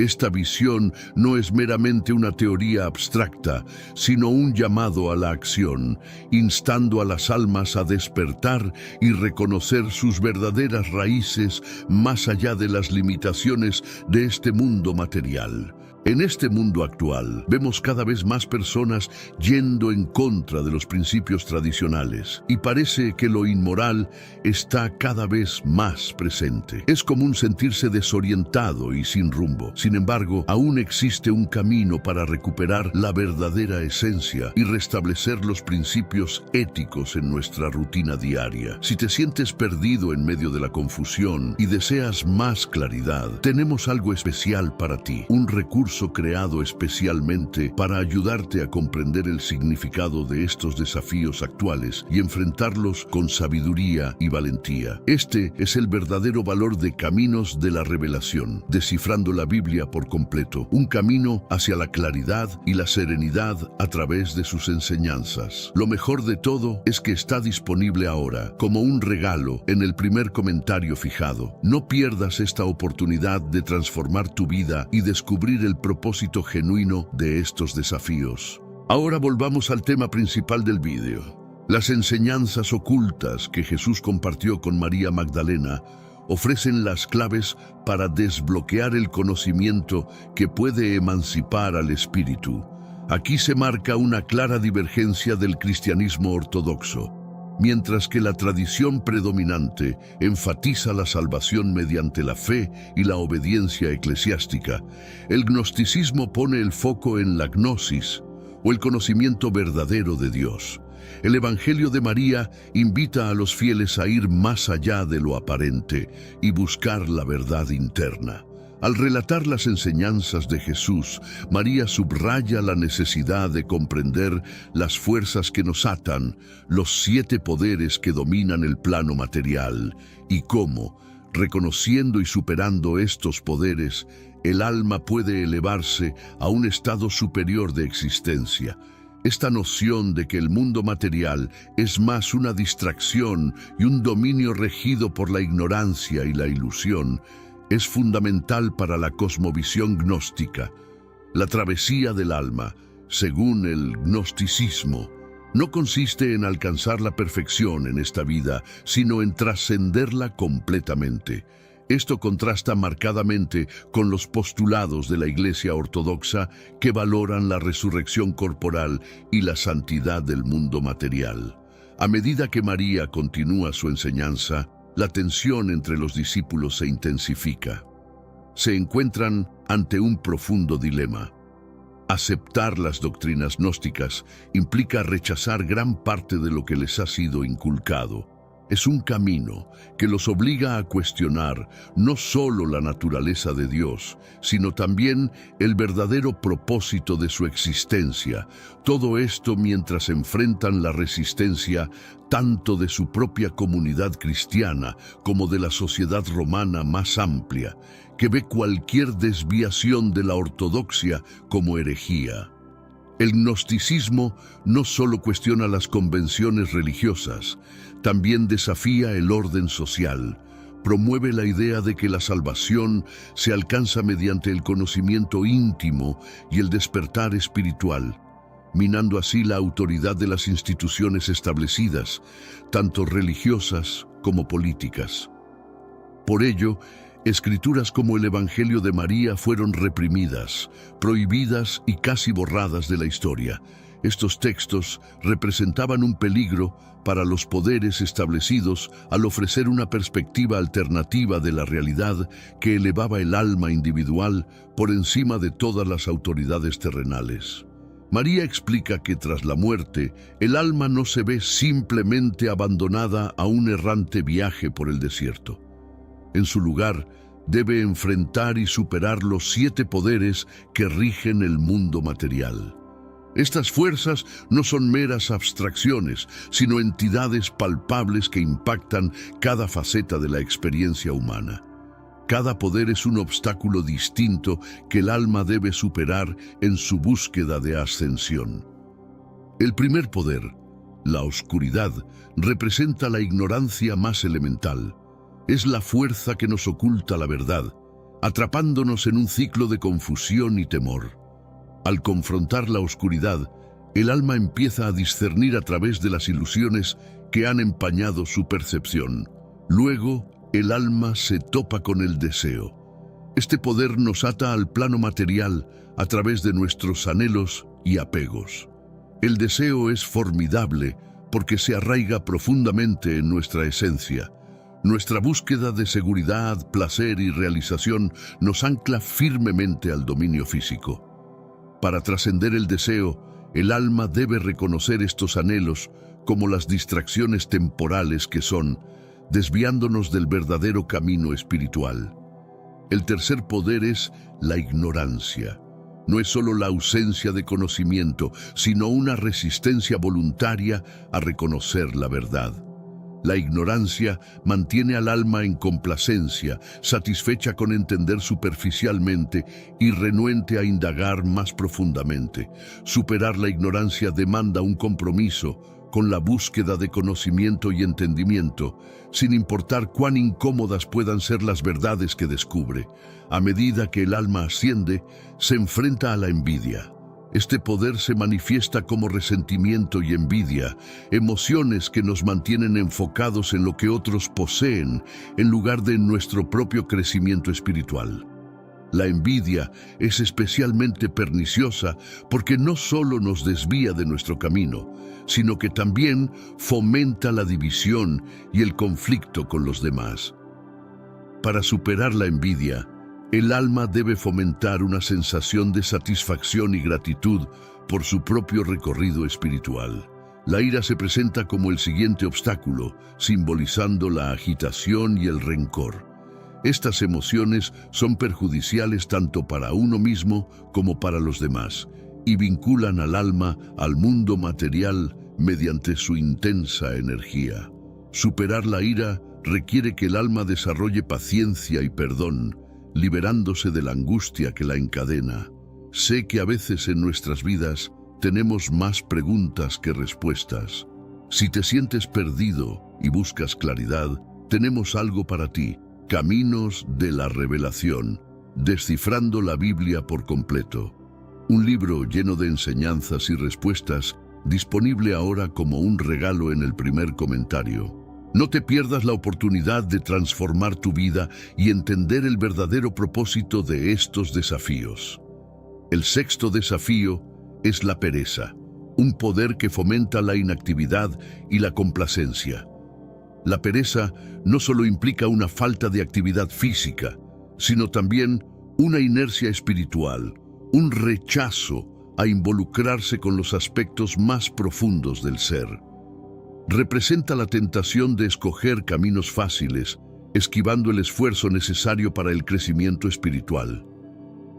S1: Esta visión no es meramente una teoría abstracta, sino un llamado a la acción, instando a las almas a despertar y reconocer sus verdaderas raíces más allá de las limitaciones de este mundo material. En este mundo actual, vemos cada vez más personas yendo en contra de los principios tradicionales y parece que lo inmoral está cada vez más presente. Es común sentirse desorientado y sin rumbo. Sin embargo, aún existe un camino para recuperar la verdadera esencia y restablecer los principios éticos en nuestra rutina diaria. Si te sientes perdido en medio de la confusión y deseas más claridad, tenemos algo especial para ti, un recurso creado especialmente para ayudarte a comprender el significado de estos desafíos actuales y enfrentarlos con sabiduría y valentía. Este es el verdadero valor de Caminos de la Revelación, descifrando la Biblia por completo, un camino hacia la claridad y la serenidad a través de sus enseñanzas. Lo mejor de todo es que está disponible ahora, como un regalo, en el primer comentario fijado. No pierdas esta oportunidad de transformar tu vida y descubrir el propósito genuino de estos desafíos. Ahora volvamos al tema principal del vídeo. Las enseñanzas ocultas que Jesús compartió con María Magdalena ofrecen las claves para desbloquear el conocimiento que puede emancipar al espíritu. Aquí se marca una clara divergencia del cristianismo ortodoxo. Mientras que la tradición predominante enfatiza la salvación mediante la fe y la obediencia eclesiástica, el gnosticismo pone el foco en la gnosis, o el conocimiento verdadero de Dios. El Evangelio de María invita a los fieles a ir más allá de lo aparente y buscar la verdad interna. Al relatar las enseñanzas de Jesús, María subraya la necesidad de comprender las fuerzas que nos atan, los 7 poderes que dominan el plano material, y cómo, reconociendo y superando estos poderes, el alma puede elevarse a un estado superior de existencia. Esta noción de que el mundo material es más una distracción y un dominio regido por la ignorancia y la ilusión, es fundamental para la cosmovisión gnóstica. La travesía del alma, según el gnosticismo, no consiste en alcanzar la perfección en esta vida, sino en trascenderla completamente. Esto contrasta marcadamente con los postulados de la Iglesia ortodoxa que valoran la resurrección corporal y la santidad del mundo material. A medida que María continúa su enseñanza, la tensión entre los discípulos se intensifica. Se encuentran ante un profundo dilema. Aceptar las doctrinas gnósticas implica rechazar gran parte de lo que les ha sido inculcado. Es un camino que los obliga a cuestionar no solo la naturaleza de Dios, sino también el verdadero propósito de su existencia. Todo esto mientras enfrentan la resistencia tanto de su propia comunidad cristiana como de la sociedad romana más amplia, que ve cualquier desviación de la ortodoxia como herejía. El gnosticismo no solo cuestiona las convenciones religiosas, también desafía el orden social. Promueve la idea de que la salvación se alcanza mediante el conocimiento íntimo y el despertar espiritual, minando así la autoridad de las instituciones establecidas, tanto religiosas como políticas. Por ello, escrituras como el Evangelio de María fueron reprimidas, prohibidas y casi borradas de la historia. Estos textos representaban un peligro para los poderes establecidos al ofrecer una perspectiva alternativa de la realidad que elevaba el alma individual por encima de todas las autoridades terrenales. María explica que tras la muerte, el alma no se ve simplemente abandonada a un errante viaje por el desierto. En su lugar, debe enfrentar y superar los 7 poderes que rigen el mundo material. Estas fuerzas no son meras abstracciones, sino entidades palpables que impactan cada faceta de la experiencia humana. Cada poder es un obstáculo distinto que el alma debe superar en su búsqueda de ascensión. El primer poder, la oscuridad, representa la ignorancia más elemental. Es la fuerza que nos oculta la verdad, atrapándonos en un ciclo de confusión y temor. Al confrontar la oscuridad, el alma empieza a discernir a través de las ilusiones que han empañado su percepción. Luego, el alma se topa con el deseo. Este poder nos ata al plano material a través de nuestros anhelos y apegos. El deseo es formidable porque se arraiga profundamente en nuestra esencia. Nuestra búsqueda de seguridad, placer y realización nos ancla firmemente al dominio físico. Para trascender el deseo, el alma debe reconocer estos anhelos como las distracciones temporales que son, desviándonos del verdadero camino espiritual. El tercer poder es la ignorancia. No es solo la ausencia de conocimiento, sino una resistencia voluntaria a reconocer la verdad. La ignorancia mantiene al alma en complacencia, satisfecha con entender superficialmente y renuente a indagar más profundamente. Superar la ignorancia demanda un compromiso con la búsqueda de conocimiento y entendimiento, sin importar cuán incómodas puedan ser las verdades que descubre. A medida que el alma asciende, se enfrenta a la envidia. Este poder se manifiesta como resentimiento y envidia, emociones que nos mantienen enfocados en lo que otros poseen, en lugar de en nuestro propio crecimiento espiritual. La envidia es especialmente perniciosa porque no solo nos desvía de nuestro camino, sino que también fomenta la división y el conflicto con los demás. Para superar la envidia, el alma debe fomentar una sensación de satisfacción y gratitud por su propio recorrido espiritual. La ira se presenta como el siguiente obstáculo, simbolizando la agitación y el rencor. Estas emociones son perjudiciales tanto para uno mismo como para los demás, y vinculan al alma al mundo material mediante su intensa energía. Superar la ira requiere que el alma desarrolle paciencia y perdón, liberándose de la angustia que la encadena. Sé que a veces en nuestras vidas tenemos más preguntas que respuestas. Si te sientes perdido y buscas claridad, tenemos algo para ti: Caminos de la Revelación, descifrando la Biblia por completo. Un libro lleno de enseñanzas y respuestas, disponible ahora como un regalo en el primer comentario. No te pierdas la oportunidad de transformar tu vida y entender el verdadero propósito de estos desafíos. El sexto desafío es la pereza, un poder que fomenta la inactividad y la complacencia. La pereza no solo implica una falta de actividad física, sino también una inercia espiritual, un rechazo a involucrarse con los aspectos más profundos del ser. Representa la tentación de escoger caminos fáciles, esquivando el esfuerzo necesario para el crecimiento espiritual.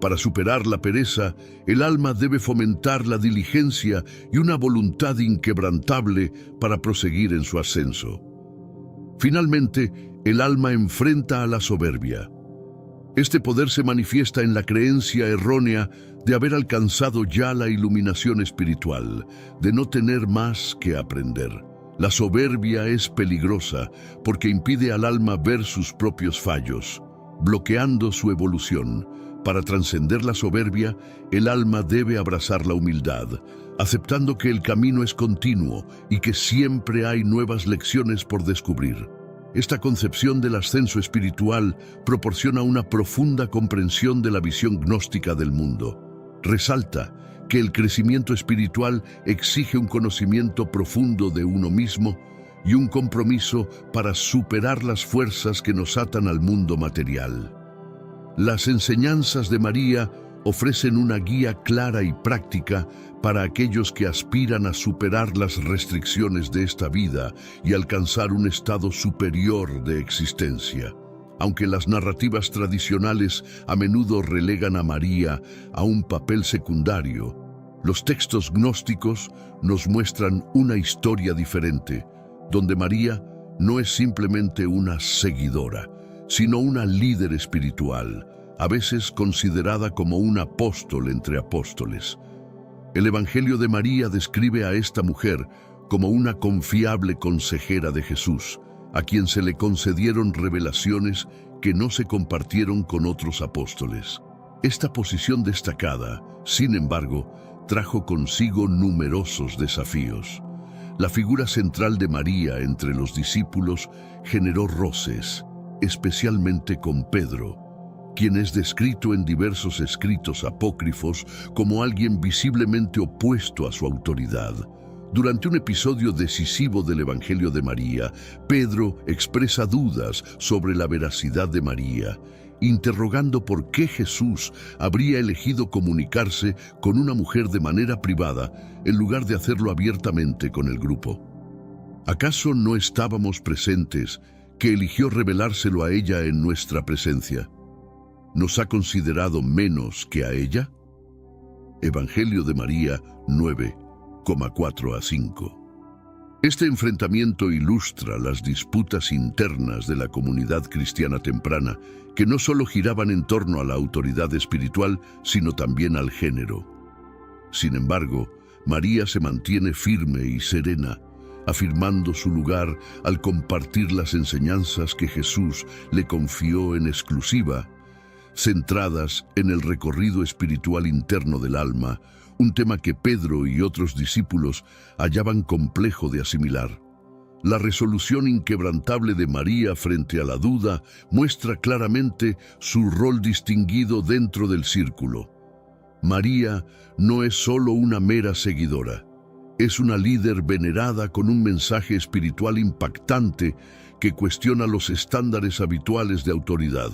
S1: Para superar la pereza, el alma debe fomentar la diligencia y una voluntad inquebrantable para proseguir en su ascenso. Finalmente, el alma enfrenta a la soberbia. Este poder se manifiesta en la creencia errónea de haber alcanzado ya la iluminación espiritual, de no tener más que aprender. La soberbia es peligrosa porque impide al alma ver sus propios fallos, bloqueando su evolución. Para trascender la soberbia, el alma debe abrazar la humildad, aceptando que el camino es continuo y que siempre hay nuevas lecciones por descubrir. Esta concepción del ascenso espiritual proporciona una profunda comprensión de la visión gnóstica del mundo. Resalta que el crecimiento espiritual exige un conocimiento profundo de uno mismo y un compromiso para superar las fuerzas que nos atan al mundo material. Las enseñanzas de María ofrecen una guía clara y práctica para aquellos que aspiran a superar las restricciones de esta vida y alcanzar un estado superior de existencia. Aunque las narrativas tradicionales a menudo relegan a María a un papel secundario, los textos gnósticos nos muestran una historia diferente, donde María no es simplemente una seguidora, sino una líder espiritual, a veces considerada como un apóstol entre apóstoles. El Evangelio de María describe a esta mujer como una confiable consejera de Jesús, a quien se le concedieron revelaciones que no se compartieron con otros apóstoles. Esta posición destacada, sin embargo, trajo consigo numerosos desafíos. La figura central de María entre los discípulos generó roces, especialmente con Pedro, quien es descrito en diversos escritos apócrifos como alguien visiblemente opuesto a su autoridad. Durante un episodio decisivo del Evangelio de María, Pedro expresa dudas sobre la veracidad de María, interrogando por qué Jesús habría elegido comunicarse con una mujer de manera privada en lugar de hacerlo abiertamente con el grupo. ¿Acaso no estábamos presentes que eligió revelárselo a ella en nuestra presencia? ¿Nos ha considerado menos que a ella? Evangelio de María 9,4-5. Este enfrentamiento ilustra las disputas internas de la comunidad cristiana temprana, que no solo giraban en torno a la autoridad espiritual, sino también al género. Sin embargo, María se mantiene firme y serena, afirmando su lugar al compartir las enseñanzas que Jesús le confió en exclusiva, centradas en el recorrido espiritual interno del alma, un tema que Pedro y otros discípulos hallaban complejo de asimilar. La resolución inquebrantable de María frente a la duda muestra claramente su rol distinguido dentro del círculo. María no es solo una mera seguidora, es una líder venerada con un mensaje espiritual impactante que cuestiona los estándares habituales de autoridad.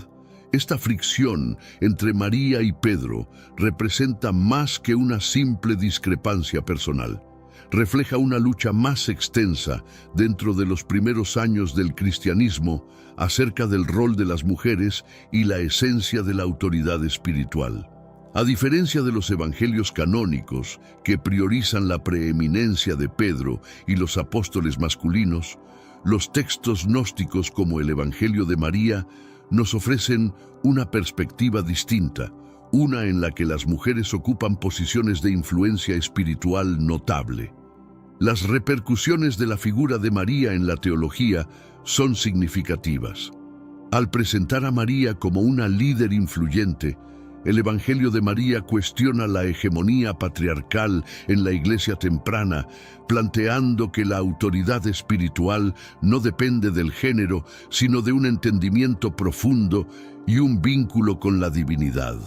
S1: Esta fricción entre María y Pedro representa más que una simple discrepancia personal. Refleja una lucha más extensa dentro de los primeros años del cristianismo acerca del rol de las mujeres y la esencia de la autoridad espiritual. A diferencia de los evangelios canónicos, que priorizan la preeminencia de Pedro y los apóstoles masculinos, los textos gnósticos como el Evangelio de María nos ofrecen una perspectiva distinta, una en la que las mujeres ocupan posiciones de influencia espiritual notable. Las repercusiones de la figura de María en la teología son significativas. Al presentar a María como una líder influyente, el Evangelio de María cuestiona la hegemonía patriarcal en la Iglesia temprana, planteando que la autoridad espiritual no depende del género, sino de un entendimiento profundo y un vínculo con la divinidad.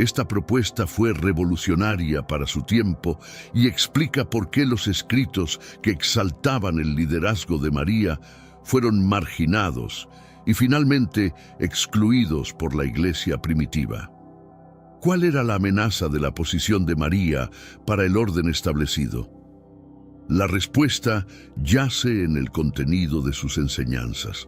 S1: Esta propuesta fue revolucionaria para su tiempo y explica por qué los escritos que exaltaban el liderazgo de María fueron marginados y finalmente excluidos por la Iglesia primitiva. ¿Cuál era la amenaza de la posición de María para el orden establecido? La respuesta yace en el contenido de sus enseñanzas.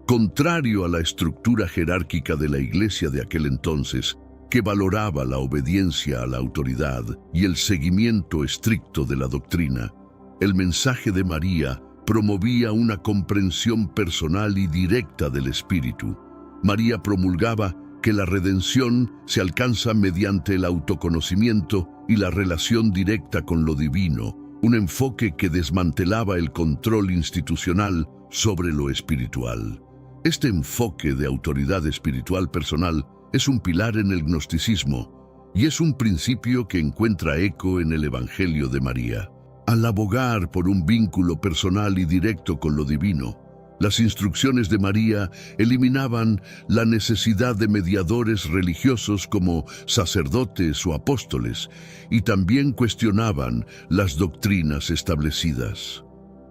S1: Contrario a la estructura jerárquica de la Iglesia de aquel entonces, que valoraba la obediencia a la autoridad y el seguimiento estricto de la doctrina, el mensaje de María promovía una comprensión personal y directa del Espíritu. María promulgaba que la redención se alcanza mediante el autoconocimiento y la relación directa con lo divino, un enfoque que desmantelaba el control institucional sobre lo espiritual. Este enfoque de autoridad espiritual personal es un pilar en el gnosticismo y es un principio que encuentra eco en el Evangelio de María. Al abogar por un vínculo personal y directo con lo divino, las instrucciones de María eliminaban la necesidad de mediadores religiosos como sacerdotes o apóstoles y también cuestionaban las doctrinas establecidas.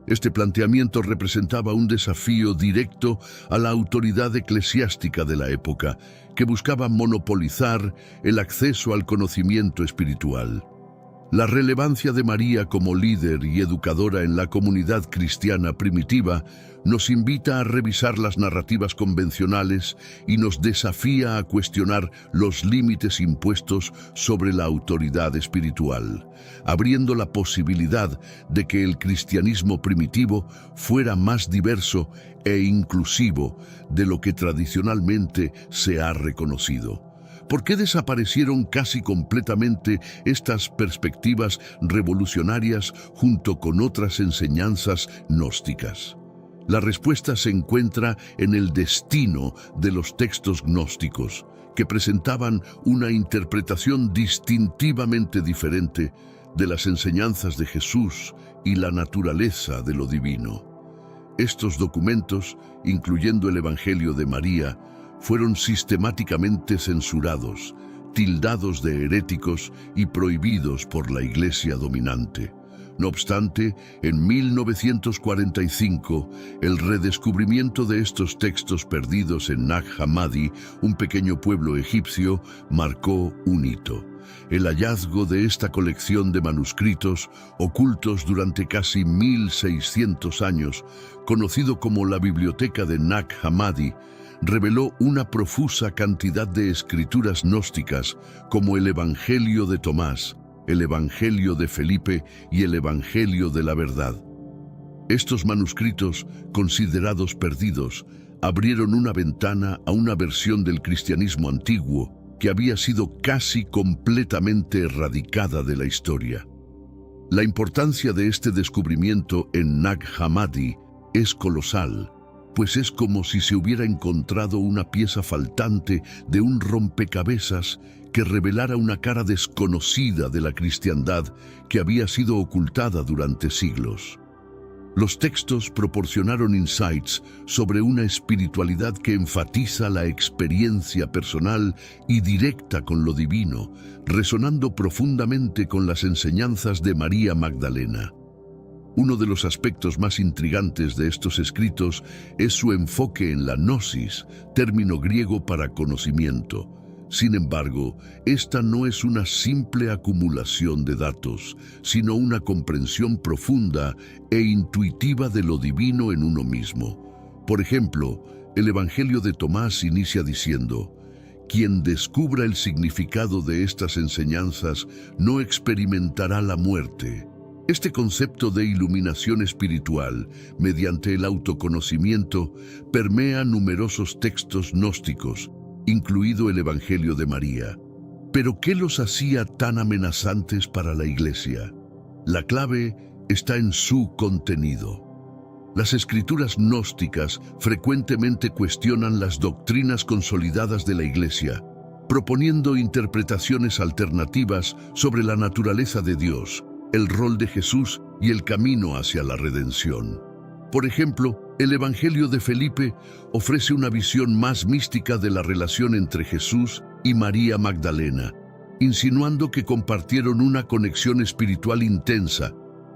S1: Este planteamiento representaba un desafío directo a la autoridad eclesiástica de la época, que buscaba monopolizar el acceso al conocimiento espiritual. La relevancia de María como líder y educadora en la comunidad cristiana primitiva nos invita a revisar las narrativas convencionales y nos desafía a cuestionar los límites impuestos sobre la autoridad espiritual, abriendo la posibilidad de que el cristianismo primitivo fuera más diverso e inclusivo de lo que tradicionalmente se ha reconocido. ¿Por qué desaparecieron casi completamente estas perspectivas revolucionarias junto con otras enseñanzas gnósticas? La respuesta se encuentra en el destino de los textos gnósticos, que presentaban una interpretación distintivamente diferente de las enseñanzas de Jesús y la naturaleza de lo divino. Estos documentos, incluyendo el Evangelio de María, fueron sistemáticamente censurados, tildados de heréticos y prohibidos por la Iglesia dominante. No obstante, en 1945, el redescubrimiento de estos textos perdidos en Nag Hammadi, un pequeño pueblo egipcio, marcó un hito. El hallazgo de esta colección de manuscritos, ocultos durante casi 1600 años, conocido como la Biblioteca de Nag Hammadi, reveló una profusa cantidad de escrituras gnósticas como el Evangelio de Tomás, el Evangelio de Felipe y el Evangelio de la Verdad. Estos manuscritos, considerados perdidos, abrieron una ventana a una versión del cristianismo antiguo que había sido casi completamente erradicada de la historia. La importancia de este descubrimiento en Nag Hammadi es colosal, pues es como si se hubiera encontrado una pieza faltante de un rompecabezas que revelara una cara desconocida de la cristiandad que había sido ocultada durante siglos. Los textos proporcionaron insights sobre una espiritualidad que enfatiza la experiencia personal y directa con lo divino, resonando profundamente con las enseñanzas de María Magdalena. Uno de los aspectos más intrigantes de estos escritos es su enfoque en la gnosis, término griego para conocimiento. Sin embargo, esta no es una simple acumulación de datos, sino una comprensión profunda e intuitiva de lo divino en uno mismo. Por ejemplo, el Evangelio de Tomás inicia diciendo: «Quien descubra el significado de estas enseñanzas no experimentará la muerte». Este concepto de iluminación espiritual, mediante el autoconocimiento, permea numerosos textos gnósticos, incluido el Evangelio de María. ¿Pero qué los hacía tan amenazantes para la Iglesia? La clave está en su contenido. Las escrituras gnósticas frecuentemente cuestionan las doctrinas consolidadas de la Iglesia, proponiendo interpretaciones alternativas sobre la naturaleza de Dios, el rol de Jesús y el camino hacia la redención. Por ejemplo, el Evangelio de Felipe ofrece una visión más mística de la relación entre Jesús y María Magdalena, insinuando que compartieron una conexión espiritual intensa,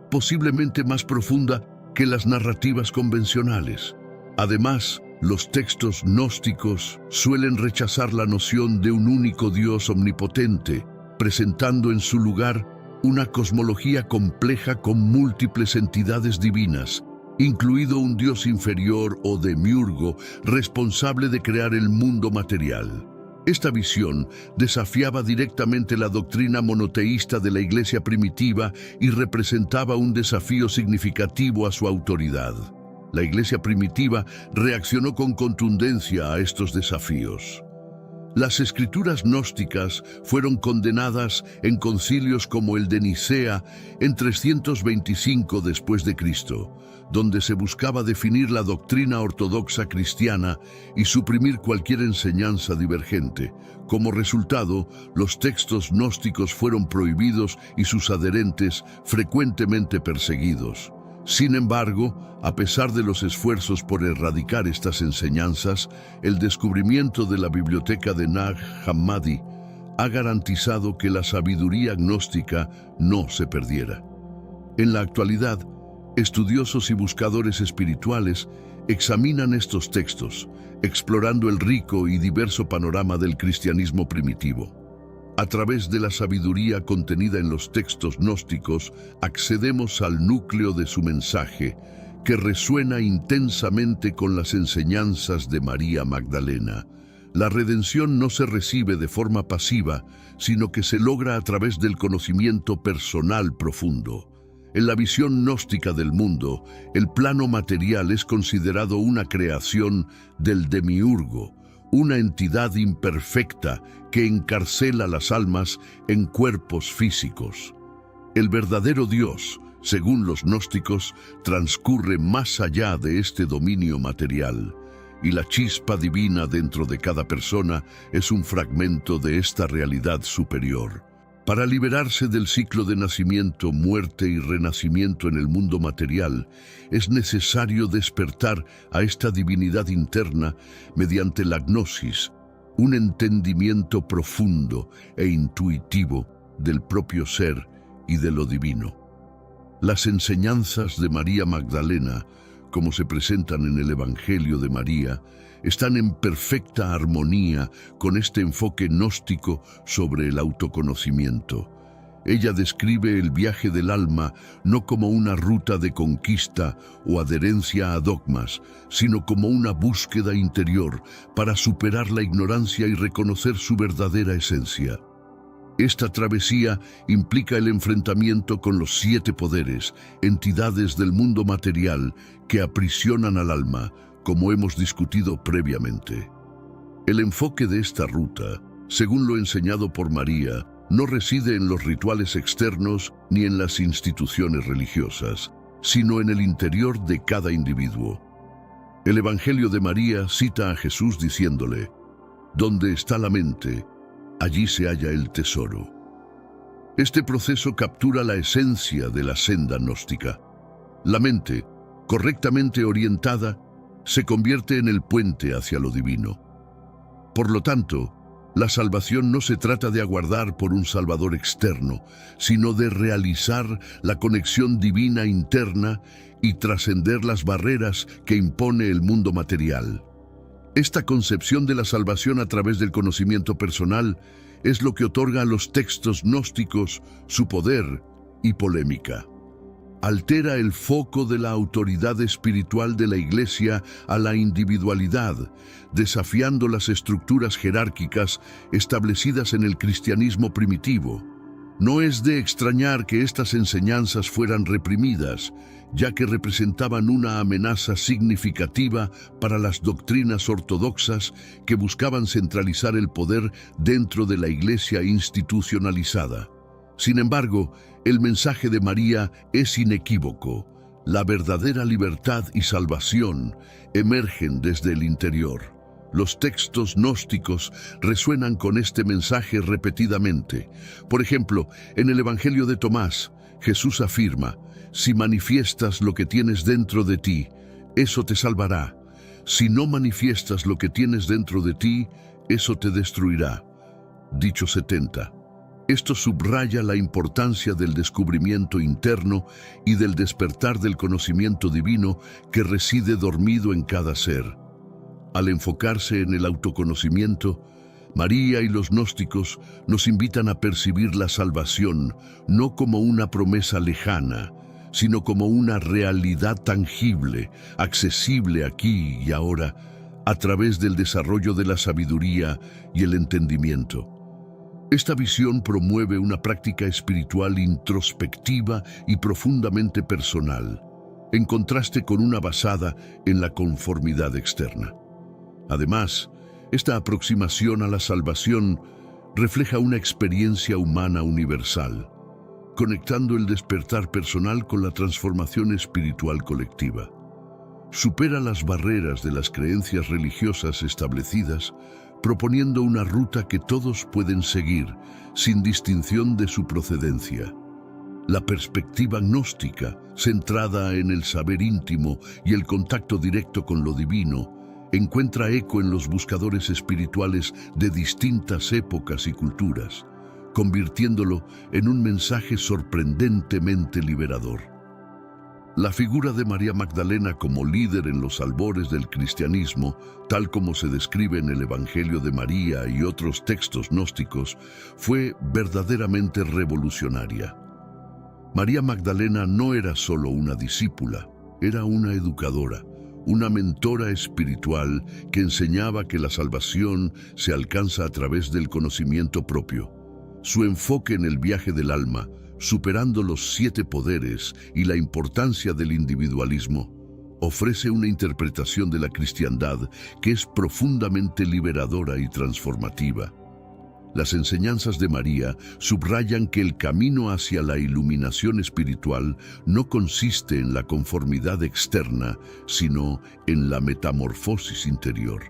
S1: posiblemente más profunda que las narrativas convencionales. Además, los textos gnósticos suelen rechazar la noción de un único Dios omnipotente, presentando en su lugar una cosmología compleja con múltiples entidades divinas, incluido un Dios inferior o demiurgo responsable de crear el mundo material. Esta visión desafiaba directamente la doctrina monoteísta de la Iglesia primitiva y representaba un desafío significativo a su autoridad. La Iglesia primitiva reaccionó con contundencia a estos desafíos. Las escrituras gnósticas fueron condenadas en concilios como el de Nicea en 325 después de Cristo, donde se buscaba definir la doctrina ortodoxa cristiana y suprimir cualquier enseñanza divergente. Como resultado, los textos gnósticos fueron prohibidos y sus adherentes frecuentemente perseguidos. Sin embargo, a pesar de los esfuerzos por erradicar estas enseñanzas, el descubrimiento de la biblioteca de Nag Hammadi ha garantizado que la sabiduría gnóstica no se perdiera. En la actualidad, estudiosos y buscadores espirituales examinan estos textos, explorando el rico y diverso panorama del cristianismo primitivo. A través de la sabiduría contenida en los textos gnósticos, accedemos al núcleo de su mensaje, que resuena intensamente con las enseñanzas de María Magdalena. La redención no se recibe de forma pasiva, sino que se logra a través del conocimiento personal profundo. En la visión gnóstica del mundo, el plano material es considerado una creación del demiurgo, una entidad imperfecta que encarcela las almas en cuerpos físicos. El verdadero Dios según los gnósticos, transcurre más allá de este dominio material, y la chispa divina dentro de cada persona es un fragmento de esta realidad superior. Para liberarse del ciclo de nacimiento, muerte y renacimiento en el mundo material, es necesario despertar a esta divinidad interna mediante la gnosis, un entendimiento profundo e intuitivo del propio ser y de lo divino. Las enseñanzas de María Magdalena, como se presentan en el Evangelio de María, están en perfecta armonía con este enfoque gnóstico sobre el autoconocimiento. Ella describe el viaje del alma no como una ruta de conquista o adherencia a dogmas, sino como una búsqueda interior para superar la ignorancia y reconocer su verdadera esencia. Esta travesía implica el enfrentamiento con los 7 poderes, entidades del mundo material que aprisionan al alma, como hemos discutido previamente. El enfoque de esta ruta, según lo enseñado por María, no reside en los rituales externos ni en las instituciones religiosas, sino en el interior de cada individuo. El Evangelio de María cita a Jesús diciéndole: «Donde está la mente, allí se halla el tesoro». Este proceso captura la esencia de la senda gnóstica. La mente, correctamente orientada, se convierte en el puente hacia lo divino. Por lo tanto, la salvación no se trata de aguardar por un Salvador externo, sino de realizar la conexión divina interna y trascender las barreras que impone el mundo material. Esta concepción de la salvación a través del conocimiento personal es lo que otorga a los textos gnósticos su poder y polémica. Altera el foco de la autoridad espiritual de la Iglesia a la individualidad, desafiando las estructuras jerárquicas establecidas en el cristianismo primitivo. No es de extrañar que estas enseñanzas fueran reprimidas, ya que representaban una amenaza significativa para las doctrinas ortodoxas que buscaban centralizar el poder dentro de la Iglesia institucionalizada. Sin embargo, el mensaje de María es inequívoco. La verdadera libertad y salvación emergen desde el interior. Los textos gnósticos resuenan con este mensaje repetidamente. Por ejemplo, en el Evangelio de Tomás, Jesús afirma: «Si manifiestas lo que tienes dentro de ti, eso te salvará. Si no manifiestas lo que tienes dentro de ti, eso te destruirá». Dicho 70. Esto subraya la importancia del descubrimiento interno y del despertar del conocimiento divino que reside dormido en cada ser. Al enfocarse en el autoconocimiento, María y los gnósticos nos invitan a percibir la salvación no como una promesa lejana, sino como una realidad tangible, accesible aquí y ahora, a través del desarrollo de la sabiduría y el entendimiento. Esta visión promueve una práctica espiritual introspectiva y profundamente personal, en contraste con una basada en la conformidad externa. Además, esta aproximación a la salvación refleja una experiencia humana universal, conectando el despertar personal con la transformación espiritual colectiva. Supera las barreras de las creencias religiosas establecidas, proponiendo una ruta que todos pueden seguir, sin distinción de su procedencia. La perspectiva gnóstica, centrada en el saber íntimo y el contacto directo con lo divino, encuentra eco en los buscadores espirituales de distintas épocas y culturas, convirtiéndolo en un mensaje sorprendentemente liberador. La figura de María Magdalena como líder en los albores del cristianismo, tal como se describe en el Evangelio de María y otros textos gnósticos, fue verdaderamente revolucionaria. María Magdalena no era solo una discípula, era una educadora, una mentora espiritual que enseñaba que la salvación se alcanza a través del conocimiento propio. Su enfoque en el viaje del alma, superando los 7 poderes y la importancia del individualismo, ofrece una interpretación de la cristiandad que es profundamente liberadora y transformativa. Las enseñanzas de María subrayan que el camino hacia la iluminación espiritual no consiste en la conformidad externa, sino en la metamorfosis interior.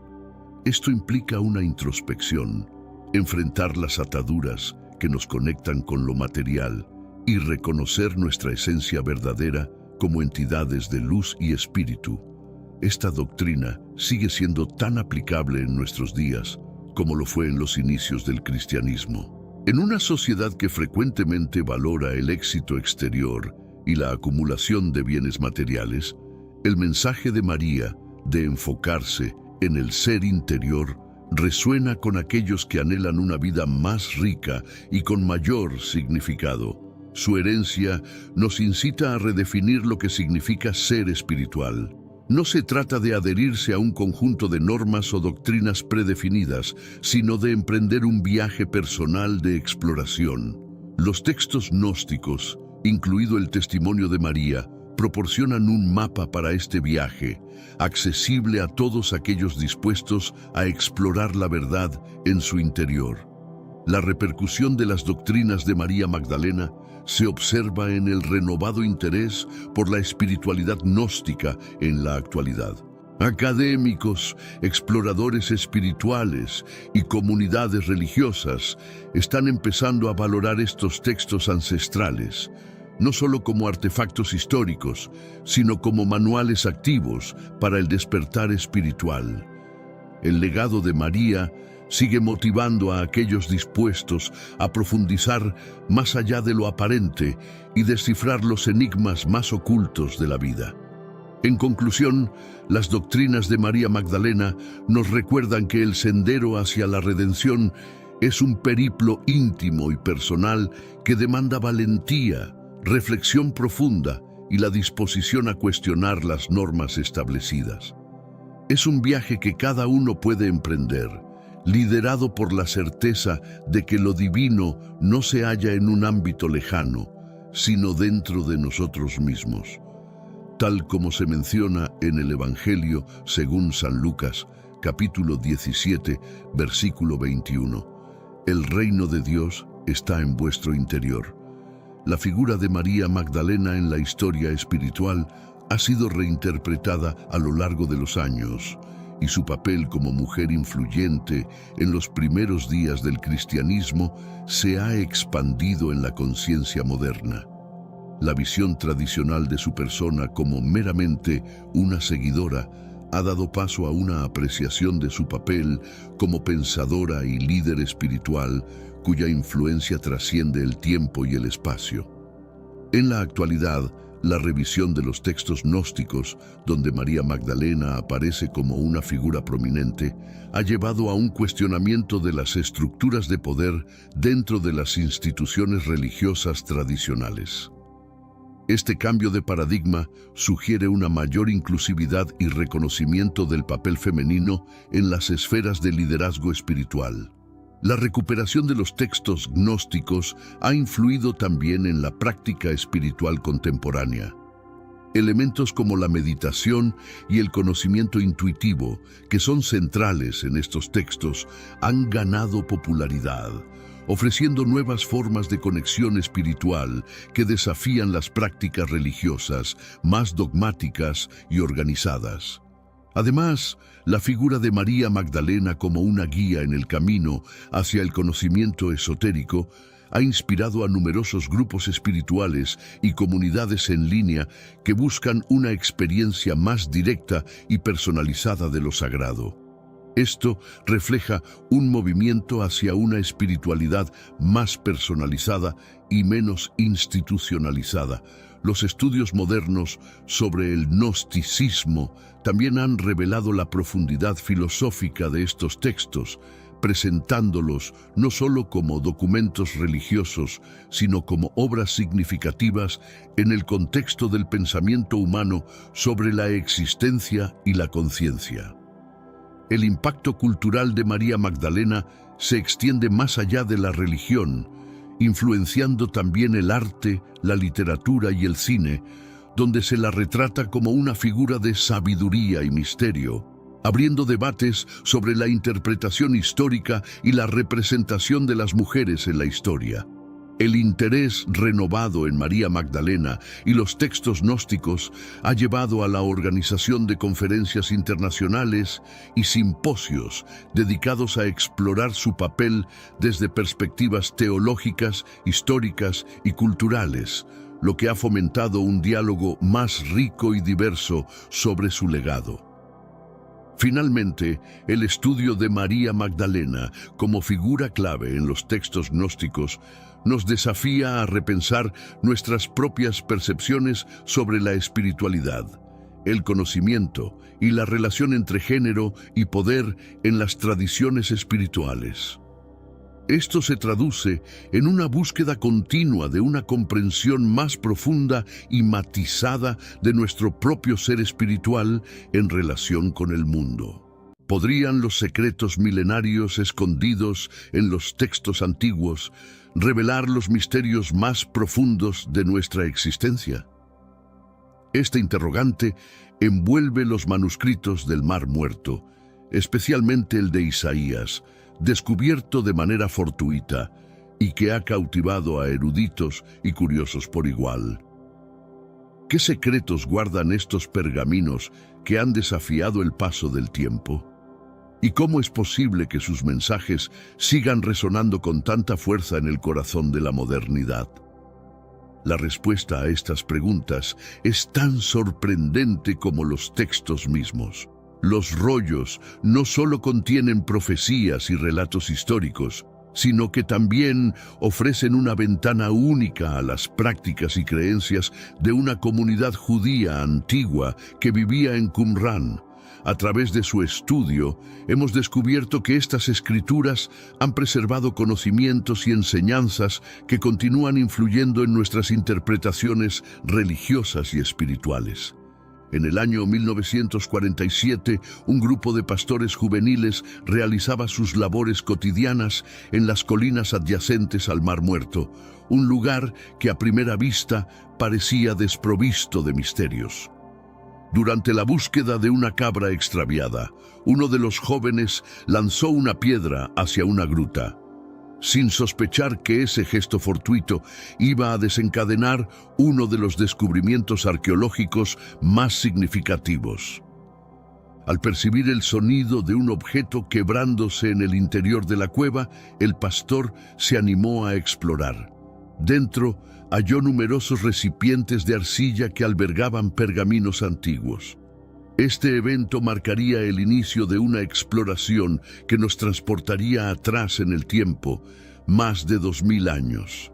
S1: Esto implica una introspección, enfrentar las ataduras que nos conectan con lo material y reconocer nuestra esencia verdadera como entidades de luz y espíritu. Esta doctrina sigue siendo tan aplicable en nuestros días como lo fue en los inicios del cristianismo. En una sociedad que frecuentemente valora el éxito exterior y la acumulación de bienes materiales, el mensaje de María de enfocarse en el ser interior resuena con aquellos que anhelan una vida más rica y con mayor significado. Su herencia nos incita a redefinir lo que significa ser espiritual. No se trata de adherirse a un conjunto de normas o doctrinas predefinidas, sino de emprender un viaje personal de exploración. Los textos gnósticos, incluido el testimonio de María, proporcionan un mapa para este viaje, accesible a todos aquellos dispuestos a explorar la verdad en su interior. La repercusión de las doctrinas de María Magdalena se observa en el renovado interés por la espiritualidad gnóstica en la actualidad. Académicos, exploradores espirituales y comunidades religiosas están empezando a valorar estos textos ancestrales, no solo como artefactos históricos, sino como manuales activos para el despertar espiritual. El legado de María sigue motivando a aquellos dispuestos a profundizar más allá de lo aparente y descifrar los enigmas más ocultos de la vida. En conclusión, las doctrinas de María Magdalena nos recuerdan que el sendero hacia la redención es un periplo íntimo y personal que demanda valentía, reflexión profunda y la disposición a cuestionar las normas establecidas. Es un viaje que cada uno puede emprender, liderado por la certeza de que lo divino no se halla en un ámbito lejano, sino dentro de nosotros mismos. Tal como se menciona en el Evangelio según San Lucas, capítulo 17, versículo 21. El reino de Dios está en vuestro interior. La figura de María Magdalena en la historia espiritual ha sido reinterpretada a lo largo de los años, y su papel como mujer influyente en los primeros días del cristianismo se ha expandido en la conciencia moderna. La visión tradicional de su persona como meramente una seguidora ha dado paso a una apreciación de su papel como pensadora y líder espiritual cuya influencia trasciende el tiempo y el espacio. En la actualidad, la revisión de los textos gnósticos, donde María Magdalena aparece como una figura prominente, ha llevado a un cuestionamiento de las estructuras de poder dentro de las instituciones religiosas tradicionales. Este cambio de paradigma sugiere una mayor inclusividad y reconocimiento del papel femenino en las esferas de liderazgo espiritual. La recuperación de los textos gnósticos ha influido también en la práctica espiritual contemporánea. Elementos como la meditación y el conocimiento intuitivo, que son centrales en estos textos, han ganado popularidad, ofreciendo nuevas formas de conexión espiritual que desafían las prácticas religiosas más dogmáticas y organizadas. Además, la figura de María Magdalena como una guía en el camino hacia el conocimiento esotérico ha inspirado a numerosos grupos espirituales y comunidades en línea que buscan una experiencia más directa y personalizada de lo sagrado. Esto refleja un movimiento hacia una espiritualidad más personalizada y menos institucionalizada. Los estudios modernos sobre el gnosticismo también han revelado la profundidad filosófica de estos textos, presentándolos no solo como documentos religiosos, sino como obras significativas en el contexto del pensamiento humano sobre la existencia y la conciencia. El impacto cultural de María Magdalena se extiende más allá de la religión, influenciando también el arte, la literatura y el cine, donde se la retrata como una figura de sabiduría y misterio. abriendo debates sobre la interpretación histórica y la representación de las mujeres en la historia. El interés renovado en María Magdalena y los textos gnósticos ha llevado a la organización de conferencias internacionales y simposios dedicados a explorar su papel desde perspectivas teológicas, históricas y culturales, lo que ha fomentado un diálogo más rico y diverso sobre su legado. Finalmente, el estudio de María Magdalena como figura clave en los textos gnósticos nos desafía a repensar nuestras propias percepciones sobre la espiritualidad, el conocimiento y la relación entre género y poder en las tradiciones espirituales. Esto se traduce en una búsqueda continua de una comprensión más profunda y matizada de nuestro propio ser espiritual en relación con el mundo. ¿Podrían los secretos milenarios escondidos en los textos antiguos revelar los misterios más profundos de nuestra existencia? Este interrogante envuelve los manuscritos del Mar Muerto, especialmente el de Isaías, descubierto de manera fortuita y que ha cautivado a eruditos y curiosos por igual. ¿Qué secretos guardan estos pergaminos que han desafiado el paso del tiempo? ¿Y cómo es posible que sus mensajes sigan resonando con tanta fuerza en el corazón de la modernidad? La respuesta a estas preguntas es tan sorprendente como los textos mismos. Los rollos no solo contienen profecías y relatos históricos, sino que también ofrecen una ventana única a las prácticas y creencias de una comunidad judía antigua que vivía en Qumrán. A través de su estudio, hemos descubierto que estas escrituras han preservado conocimientos y enseñanzas que continúan influyendo en nuestras interpretaciones religiosas y espirituales. En el año 1947, un grupo de pastores juveniles realizaba sus labores cotidianas en las colinas adyacentes al Mar Muerto, un lugar que a primera vista parecía desprovisto de misterios. Durante la búsqueda de una cabra extraviada, uno de los jóvenes lanzó una piedra hacia una gruta, sin sospechar que ese gesto fortuito iba a desencadenar uno de los descubrimientos arqueológicos más significativos. Al percibir el sonido de un objeto quebrándose en el interior de la cueva, el pastor se animó a explorar. Dentro halló numerosos recipientes de arcilla que albergaban pergaminos antiguos. Este evento marcaría el inicio de una exploración que nos transportaría atrás en el tiempo, más de 2000 años.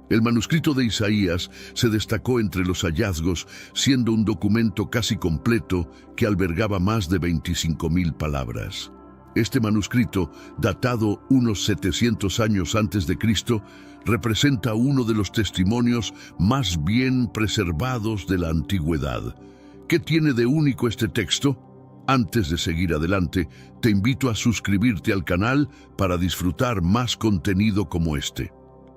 S1: El manuscrito de Isaías se destacó entre los hallazgos, siendo un documento casi completo que albergaba más de 25.000 palabras. Este manuscrito, datado unos 700 años antes de Cristo, representa uno de los testimonios más bien preservados de la antigüedad. ¿Qué tiene de único este texto? Antes de seguir adelante, te invito a suscribirte al canal para disfrutar más contenido como este.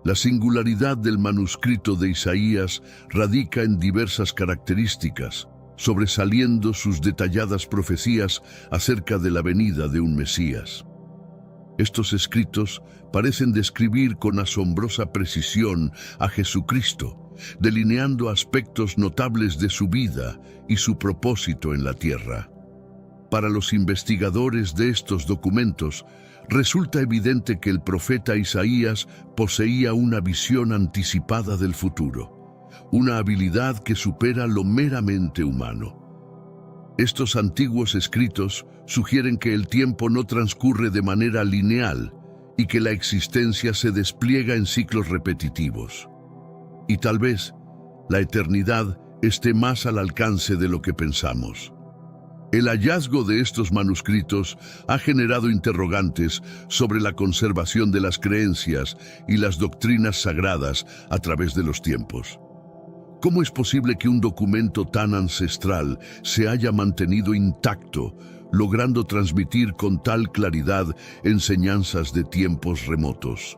S1: La singularidad del manuscrito de Isaías radica en diversas características, sobresaliendo sus detalladas profecías acerca de la venida de un Mesías. Estos escritos parecen describir con asombrosa precisión a Jesucristo, delineando aspectos notables de su vida y su propósito en la tierra. Para los investigadores de estos documentos, resulta evidente que el profeta Isaías poseía una visión anticipada del futuro, una habilidad que supera lo meramente humano. Estos antiguos escritos sugieren que el tiempo no transcurre de manera lineal y que la existencia se despliega en ciclos repetitivos. Y tal vez la eternidad esté más al alcance de lo que pensamos. El hallazgo de estos manuscritos ha generado interrogantes sobre la conservación de las creencias y las doctrinas sagradas a través de los tiempos. ¿Cómo es posible que un documento tan ancestral se haya mantenido intacto, logrando transmitir con tal claridad enseñanzas de tiempos remotos?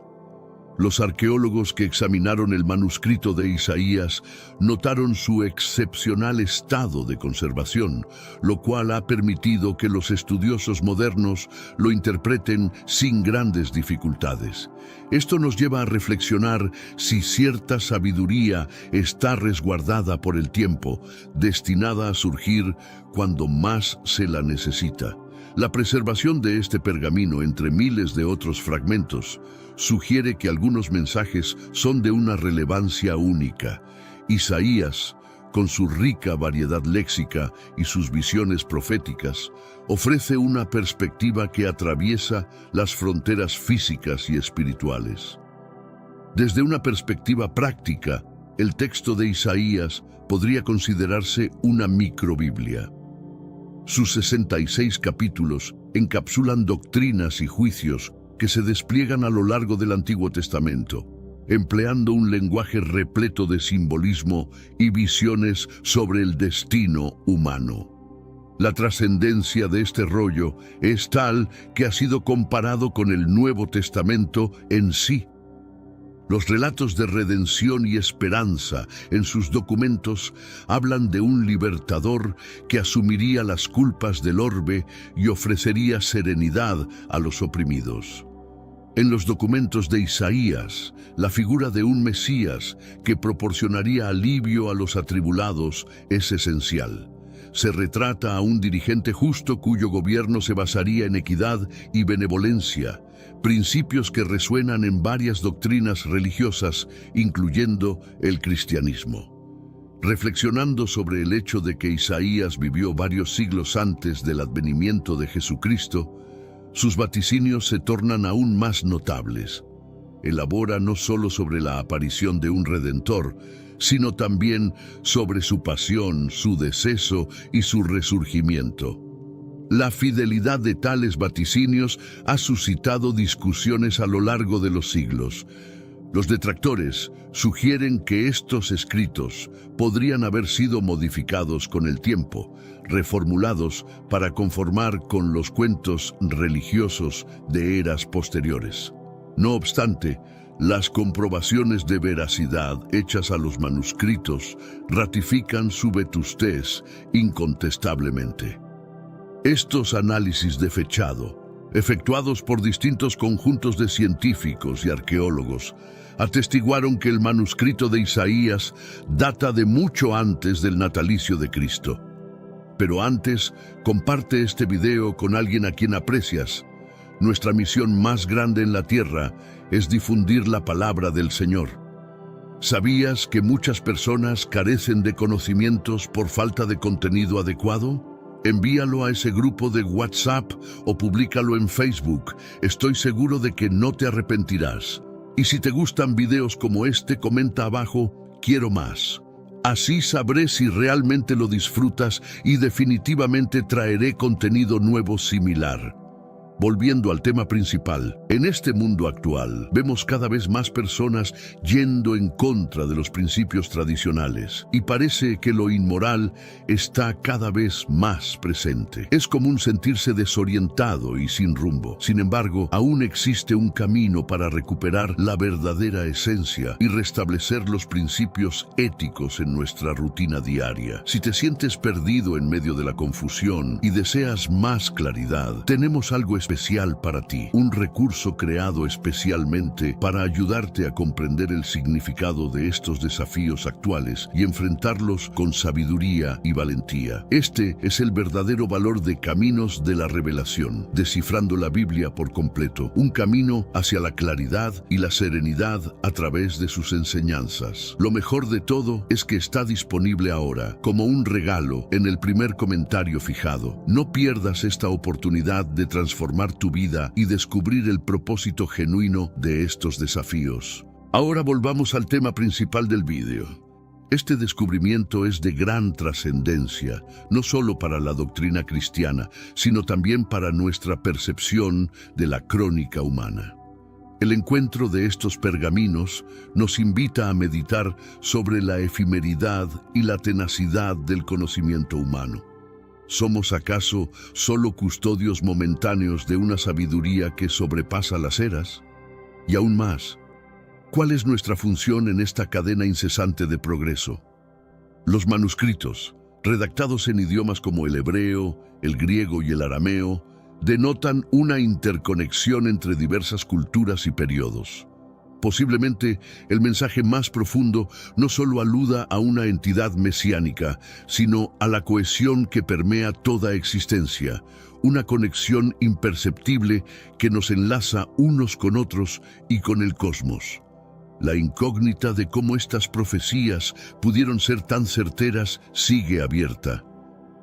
S1: Los arqueólogos que examinaron el manuscrito de Isaías notaron su excepcional estado de conservación, lo cual ha permitido que los estudiosos modernos lo interpreten sin grandes dificultades. Esto nos lleva a reflexionar si cierta sabiduría está resguardada por el tiempo, destinada a surgir cuando más se la necesita. La preservación de este pergamino entre miles de otros fragmentos sugiere que algunos mensajes son de una relevancia única. Isaías, con su rica variedad léxica y sus visiones proféticas, ofrece una perspectiva que atraviesa las fronteras físicas y espirituales. Desde una perspectiva práctica, el texto de Isaías podría considerarse una microbiblia. Sus 66 capítulos encapsulan doctrinas y juicios que se despliegan a lo largo del Antiguo Testamento, empleando un lenguaje repleto de simbolismo y visiones sobre el destino humano. La trascendencia de este rollo es tal que ha sido comparado con el Nuevo Testamento en sí. Los relatos de redención y esperanza en sus documentos hablan de un libertador que asumiría las culpas del orbe y ofrecería serenidad a los oprimidos. En los documentos de Isaías, la figura de un Mesías que proporcionaría alivio a los atribulados es esencial. Se retrata a un dirigente justo cuyo gobierno se basaría en equidad y benevolencia, principios que resuenan en varias doctrinas religiosas, incluyendo el cristianismo. Reflexionando sobre el hecho de que Isaías vivió varios siglos antes del advenimiento de Jesucristo, sus vaticinios se tornan aún más notables. Elabora no solo sobre la aparición de un Redentor, sino también sobre su pasión, su deceso y su resurgimiento. La fidelidad de tales vaticinios ha suscitado discusiones a lo largo de los siglos. Los detractores sugieren que estos escritos podrían haber sido modificados con el tiempo, reformulados para conformar con los cuentos religiosos de eras posteriores. No obstante, las comprobaciones de veracidad hechas a los manuscritos ratifican su vetustez incontestablemente. Estos análisis de fechado, efectuados por distintos conjuntos de científicos y arqueólogos, atestiguaron que el manuscrito de Isaías data de mucho antes del natalicio de Cristo. Pero antes, comparte este video con alguien a quien aprecias. Nuestra misión más grande en la tierra es difundir la palabra del Señor. ¿Sabías que muchas personas carecen de conocimientos por falta de contenido adecuado? Envíalo a ese grupo de WhatsApp o públicalo en Facebook. Estoy seguro de que no te arrepentirás. Y si te gustan videos como este, comenta abajo, quiero más. Así sabré si realmente lo disfrutas y definitivamente traeré contenido nuevo similar. Volviendo al tema principal, en este mundo actual vemos cada vez más personas yendo en contra de los principios tradicionales y parece que lo inmoral está cada vez más presente. Es común sentirse desorientado y sin rumbo. Sin embargo, aún existe un camino para recuperar la verdadera esencia y restablecer los principios éticos en nuestra rutina diaria. Si te sientes perdido en medio de la confusión y deseas más claridad, tenemos algo especial para ti, un recurso creado especialmente para ayudarte a comprender el significado de estos desafíos actuales y enfrentarlos con sabiduría y valentía. Este es el verdadero valor de Caminos de la Revelación, descifrando la Biblia por completo, un camino hacia la claridad y la serenidad a través de sus enseñanzas. Lo mejor de todo es que está disponible ahora, como un regalo, en el primer comentario fijado. No pierdas esta oportunidad de transformar tu vida y descubrir el propósito genuino de estos desafíos. Ahora volvamos al tema principal del vídeo. Este descubrimiento es de gran trascendencia, no solo para la doctrina cristiana, sino también para nuestra percepción de la crónica humana. El encuentro de estos pergaminos nos invita a meditar sobre la efemeridad y la tenacidad del conocimiento humano. ¿Somos acaso solo custodios momentáneos de una sabiduría que sobrepasa las eras? Y aún más, ¿Cuál es nuestra función en esta cadena incesante de progreso? Los manuscritos, redactados en idiomas como el hebreo, el griego y el arameo, denotan una interconexión entre diversas culturas y periodos. Posiblemente el mensaje más profundo no solo aluda a una entidad mesiánica, sino a la cohesión que permea toda existencia, una conexión imperceptible que nos enlaza unos con otros y con el cosmos. La incógnita de cómo estas profecías pudieron ser tan certeras sigue abierta.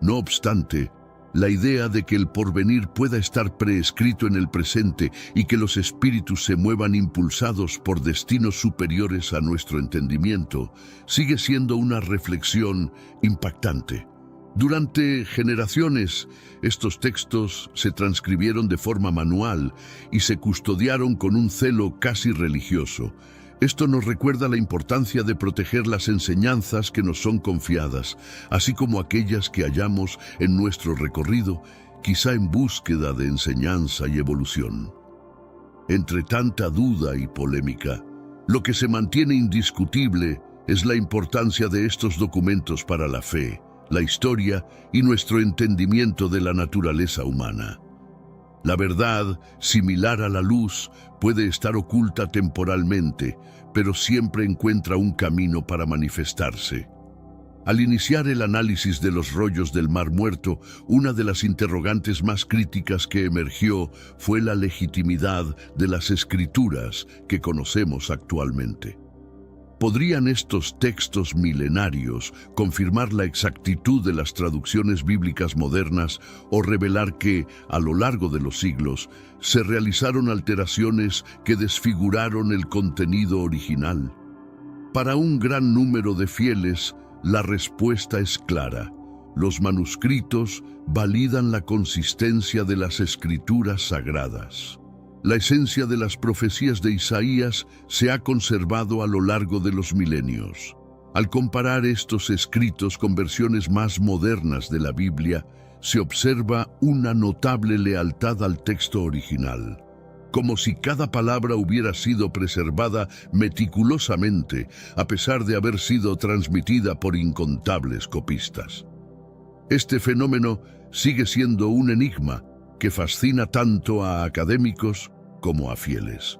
S1: No obstante, la idea de que el porvenir pueda estar preescrito en el presente y que los espíritus se muevan impulsados por destinos superiores a nuestro entendimiento sigue siendo una reflexión impactante. Durante generaciones, estos textos se transcribieron de forma manual y se custodiaron con un celo casi religioso. Esto nos recuerda la importancia de proteger las enseñanzas que nos son confiadas, así como aquellas que hallamos en nuestro recorrido, quizá en búsqueda de enseñanza y evolución. Entre tanta duda y polémica, lo que se mantiene indiscutible es la importancia de estos documentos para la fe, la historia y nuestro entendimiento de la naturaleza humana. La verdad, similar a la luz, puede estar oculta temporalmente, pero siempre encuentra un camino para manifestarse. Al iniciar el análisis de los rollos del Mar Muerto, una de las interrogantes más críticas que emergió fue la legitimidad de las escrituras que conocemos actualmente. ¿Podrían estos textos milenarios confirmar la exactitud de las traducciones bíblicas modernas o revelar que, a lo largo de los siglos, se realizaron alteraciones que desfiguraron el contenido original? Para un gran número de fieles, la respuesta es clara. Los manuscritos validan la consistencia de las escrituras sagradas. La esencia de las profecías de Isaías se ha conservado a lo largo de los milenios. Al comparar estos escritos con versiones más modernas de la Biblia, se observa una notable lealtad al texto original, como si cada palabra hubiera sido preservada meticulosamente, a pesar de haber sido transmitida por incontables copistas. Este fenómeno sigue siendo un enigma que fascina tanto a académicos como a fieles.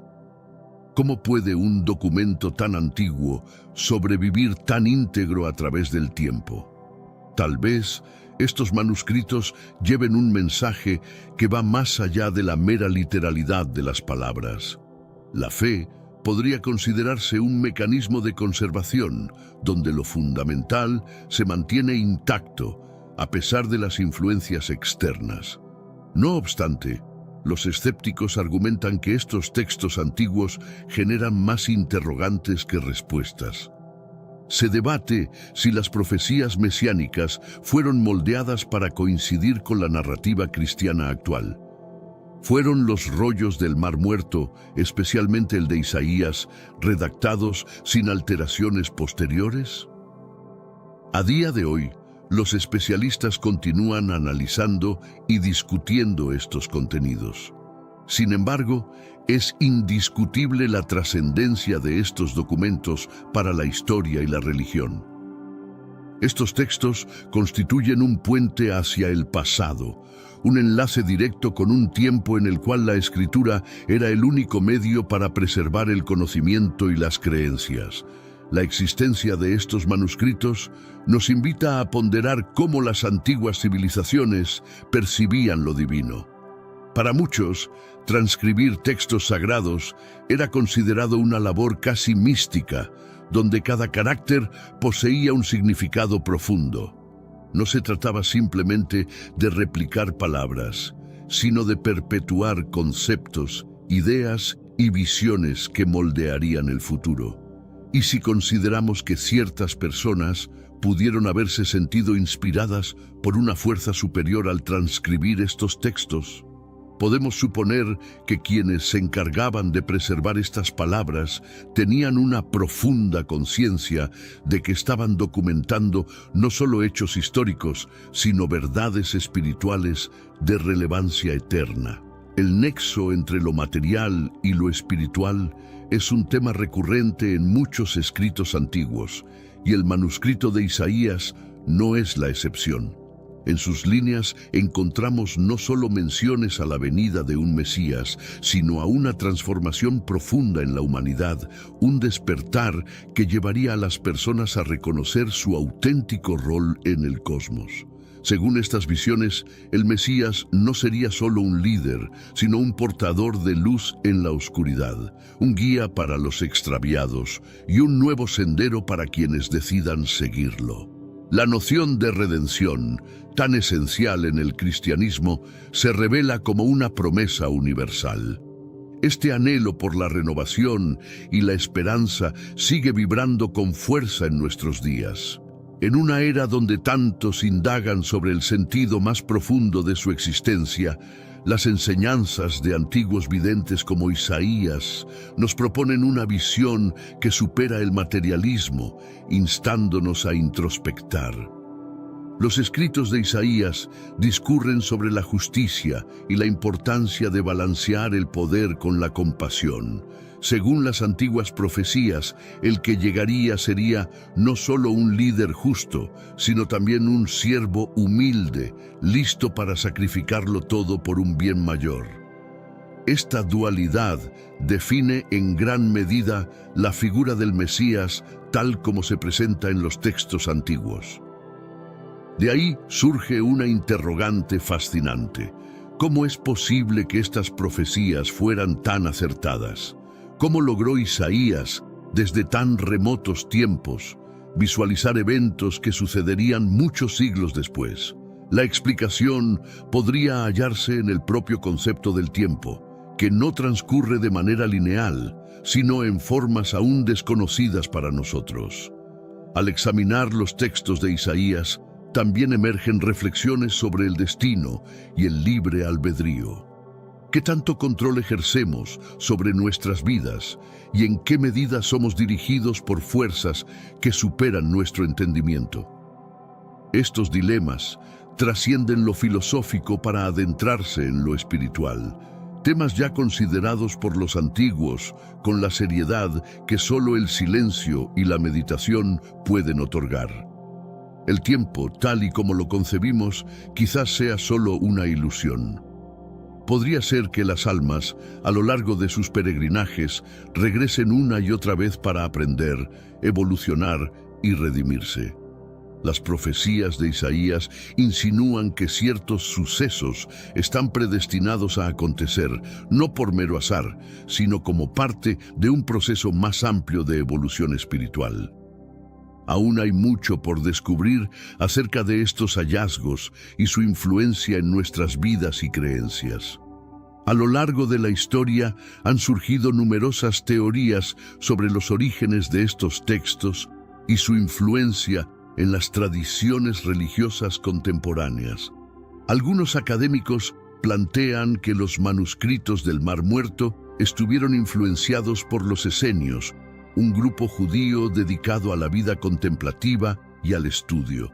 S1: ¿Cómo puede un documento tan antiguo sobrevivir tan íntegro a través del tiempo? Tal vez estos manuscritos lleven un mensaje que va más allá de la mera literalidad de las palabras. La fe podría considerarse un mecanismo de conservación, donde lo fundamental se mantiene intacto, a pesar de las influencias externas. No obstante, los escépticos argumentan que estos textos antiguos generan más interrogantes que respuestas. Se debate si las profecías mesiánicas fueron moldeadas para coincidir con la narrativa cristiana actual. ¿Fueron los rollos del Mar Muerto, especialmente el de Isaías, redactados sin alteraciones posteriores? A día de hoy, los especialistas continúan analizando y discutiendo estos contenidos. Sin embargo, es indiscutible la trascendencia de estos documentos para la historia y la religión. Estos textos constituyen un puente hacia el pasado, un enlace directo con un tiempo en el cual la escritura era el único medio para preservar el conocimiento y las creencias. La existencia de estos manuscritos nos invita a ponderar cómo las antiguas civilizaciones percibían lo divino. Para muchos, transcribir textos sagrados era considerado una labor casi mística, donde cada carácter poseía un significado profundo. No se trataba simplemente de replicar palabras, sino de perpetuar conceptos, ideas y visiones que moldearían el futuro. Y si consideramos que ciertas personas pudieron haberse sentido inspiradas por una fuerza superior al transcribir estos textos, podemos suponer que quienes se encargaban de preservar estas palabras tenían una profunda conciencia de que estaban documentando no solo hechos históricos, sino verdades espirituales de relevancia eterna. El nexo entre lo material y lo espiritual es un tema recurrente en muchos escritos antiguos, y el manuscrito de Isaías no es la excepción. En sus líneas encontramos no solo menciones a la venida de un Mesías, sino a una transformación profunda en la humanidad, un despertar que llevaría a las personas a reconocer su auténtico rol en el cosmos. Según estas visiones, el Mesías no sería solo un líder, sino un portador de luz en la oscuridad, un guía para los extraviados y un nuevo sendero para quienes decidan seguirlo. La noción de redención, tan esencial en el cristianismo, se revela como una promesa universal. Este anhelo por la renovación y la esperanza sigue vibrando con fuerza en nuestros días. En una era donde tantos indagan sobre el sentido más profundo de su existencia, las enseñanzas de antiguos videntes como Isaías nos proponen una visión que supera el materialismo, instándonos a introspectar. Los escritos de Isaías discurren sobre la justicia y la importancia de balancear el poder con la compasión. Según las antiguas profecías, el que llegaría sería no solo un líder justo, sino también un siervo humilde, listo para sacrificarlo todo por un bien mayor. Esta dualidad define en gran medida la figura del Mesías tal como se presenta en los textos antiguos. De ahí surge una interrogante fascinante. ¿Cómo es posible que estas profecías fueran tan acertadas? ¿Cómo logró Isaías, desde tan remotos tiempos, visualizar eventos que sucederían muchos siglos después? La explicación podría hallarse en el propio concepto del tiempo, que no transcurre de manera lineal, sino en formas aún desconocidas para nosotros. Al examinar los textos de Isaías, también emergen reflexiones sobre el destino y el libre albedrío. ¿Qué tanto control ejercemos sobre nuestras vidas y en qué medida somos dirigidos por fuerzas que superan nuestro entendimiento? Estos dilemas trascienden lo filosófico para adentrarse en lo espiritual, temas ya considerados por los antiguos con la seriedad que solo el silencio y la meditación pueden otorgar. El tiempo, tal y como lo concebimos, quizás sea solo una ilusión. Podría ser que las almas, a lo largo de sus peregrinajes, regresen una y otra vez para aprender, evolucionar y redimirse. Las profecías de Isaías insinúan que ciertos sucesos están predestinados a acontecer, no por mero azar, sino como parte de un proceso más amplio de evolución espiritual. Aún hay mucho por descubrir acerca de estos hallazgos y su influencia en nuestras vidas y creencias. A lo largo de la historia han surgido numerosas teorías sobre los orígenes de estos textos y su influencia en las tradiciones religiosas contemporáneas. Algunos académicos plantean que los manuscritos del Mar Muerto estuvieron influenciados por los esenios, un grupo judío dedicado a la vida contemplativa y al estudio.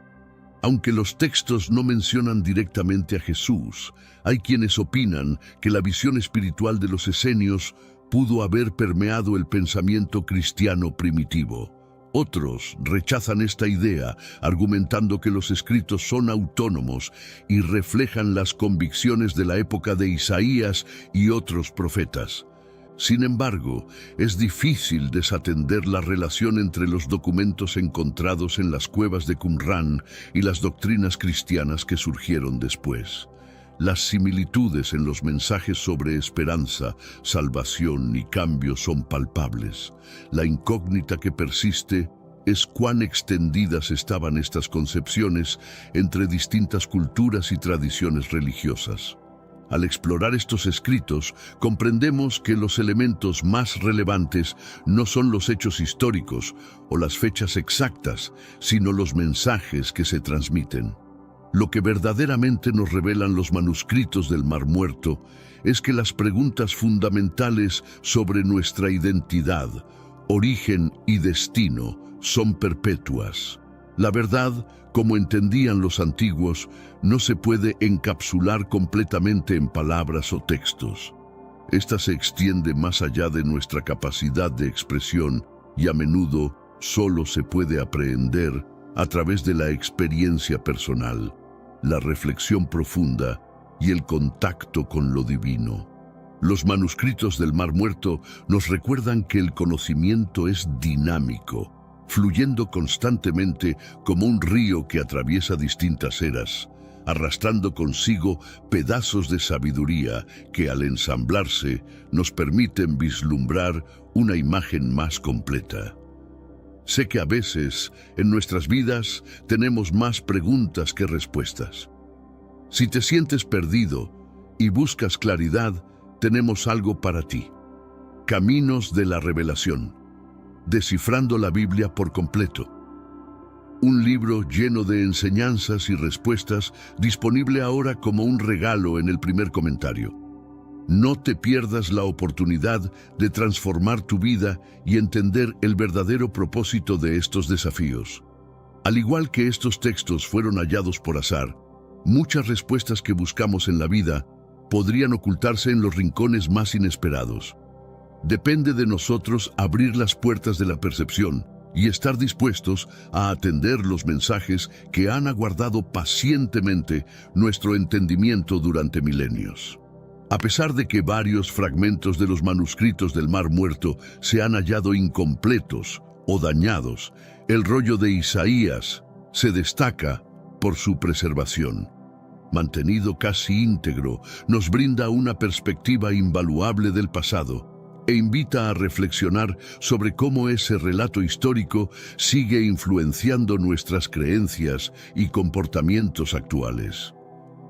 S1: Aunque los textos no mencionan directamente a Jesús, hay quienes opinan que la visión espiritual de los esenios pudo haber permeado el pensamiento cristiano primitivo. Otros rechazan esta idea, argumentando que los escritos son autónomos y reflejan las convicciones de la época de Isaías y otros profetas. Sin embargo, es difícil desatender la relación entre los documentos encontrados en las cuevas de Qumrán y las doctrinas cristianas que surgieron después. Las similitudes en los mensajes sobre esperanza, salvación y cambio son palpables. La incógnita que persiste es cuán extendidas estaban estas concepciones entre distintas culturas y tradiciones religiosas. Al explorar estos escritos, comprendemos que los elementos más relevantes no son los hechos históricos o las fechas exactas, sino los mensajes que se transmiten. Lo que verdaderamente nos revelan los manuscritos del Mar Muerto es que las preguntas fundamentales sobre nuestra identidad, origen y destino son perpetuas. La verdad, como entendían los antiguos, no se puede encapsular completamente en palabras o textos. Esta se extiende más allá de nuestra capacidad de expresión y a menudo solo se puede aprehender a través de la experiencia personal, la reflexión profunda y el contacto con lo divino. Los manuscritos del Mar Muerto nos recuerdan que el conocimiento es dinámico, fluyendo constantemente como un río que atraviesa distintas eras, arrastrando consigo pedazos de sabiduría que al ensamblarse nos permiten vislumbrar una imagen más completa. Sé que a veces en nuestras vidas tenemos más preguntas que respuestas. Si te sientes perdido y buscas claridad, tenemos algo para ti. Caminos de la Revelación. Descifrando la Biblia por completo. Un libro lleno de enseñanzas y respuestas, disponible ahora como un regalo en el primer comentario. No te pierdas la oportunidad de transformar tu vida y entender el verdadero propósito de estos desafíos. Al igual que estos textos fueron hallados por azar, muchas respuestas que buscamos en la vida podrían ocultarse en los rincones más inesperados. Depende de nosotros abrir las puertas de la percepción y estar dispuestos a atender los mensajes que han aguardado pacientemente nuestro entendimiento durante milenios. A pesar de que varios fragmentos de los manuscritos del Mar Muerto se han hallado incompletos o dañados, el rollo de Isaías se destaca por su preservación. Mantenido casi íntegro, nos brinda una perspectiva invaluable del pasado e invita a reflexionar sobre cómo ese relato histórico sigue influenciando nuestras creencias y comportamientos actuales.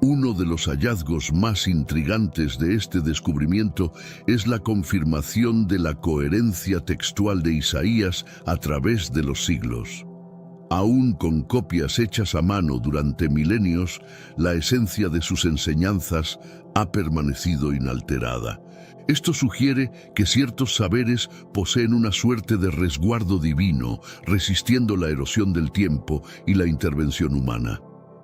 S1: Uno de los hallazgos más intrigantes de este descubrimiento es la confirmación de la coherencia textual de Isaías a través de los siglos. Aún con copias hechas a mano durante milenios, la esencia de sus enseñanzas ha permanecido inalterada. Esto sugiere que ciertos saberes poseen una suerte de resguardo divino, resistiendo la erosión del tiempo y la intervención humana.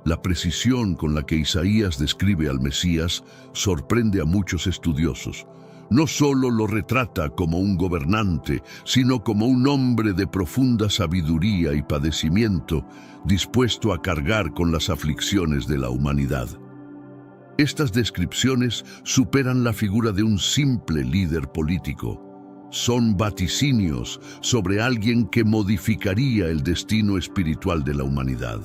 S1: La precisión con la que Isaías describe al Mesías sorprende a muchos estudiosos. No solo lo retrata como un gobernante, sino como un hombre de profunda sabiduría y padecimiento, dispuesto a cargar con las aflicciones de la humanidad. Estas descripciones superan la figura de un simple líder político. Son vaticinios sobre alguien que modificaría el destino espiritual de la humanidad.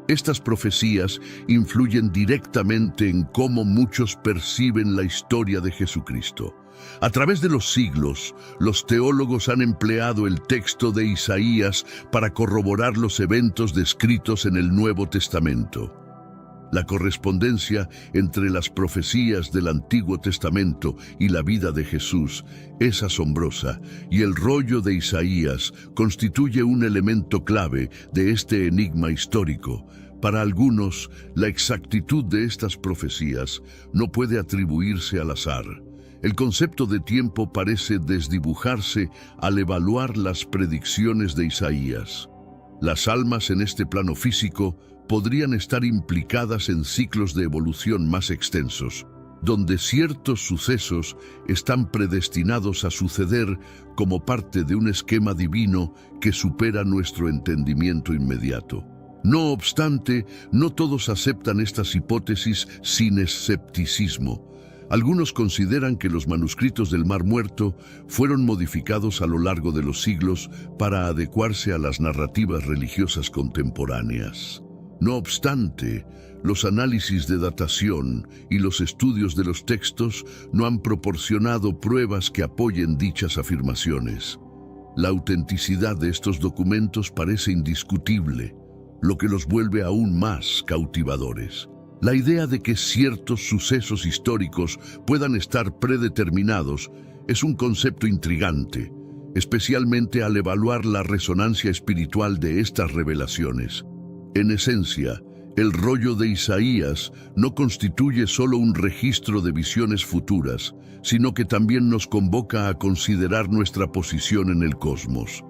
S1: Estas profecías influyen directamente en cómo muchos perciben la historia de Jesucristo. A través de los siglos, los teólogos han empleado el texto de Isaías para corroborar los eventos descritos en el Nuevo Testamento. La correspondencia entre las profecías del Antiguo Testamento y la vida de Jesús es asombrosa, y el rollo de Isaías constituye un elemento clave de este enigma histórico. Para algunos, la exactitud de estas profecías no puede atribuirse al azar. El concepto de tiempo parece desdibujarse al evaluar las predicciones de Isaías. Las almas en este plano físico podrían estar implicadas en ciclos de evolución más extensos, donde ciertos sucesos están predestinados a suceder como parte de un esquema divino que supera nuestro entendimiento inmediato. No obstante, no todos aceptan estas hipótesis sin escepticismo. Algunos consideran que los manuscritos del Mar Muerto fueron modificados a lo largo de los siglos para adecuarse a las narrativas religiosas contemporáneas. No obstante, los análisis de datación y los estudios de los textos no han proporcionado pruebas que apoyen dichas afirmaciones. La autenticidad de estos documentos parece indiscutible, lo que los vuelve aún más cautivadores. La idea de que ciertos sucesos históricos puedan estar predeterminados es un concepto intrigante, especialmente al evaluar la resonancia espiritual de estas revelaciones. En esencia, el rollo de Isaías no constituye solo un registro de visiones futuras, sino que también nos convoca a considerar nuestra posición en el cosmos.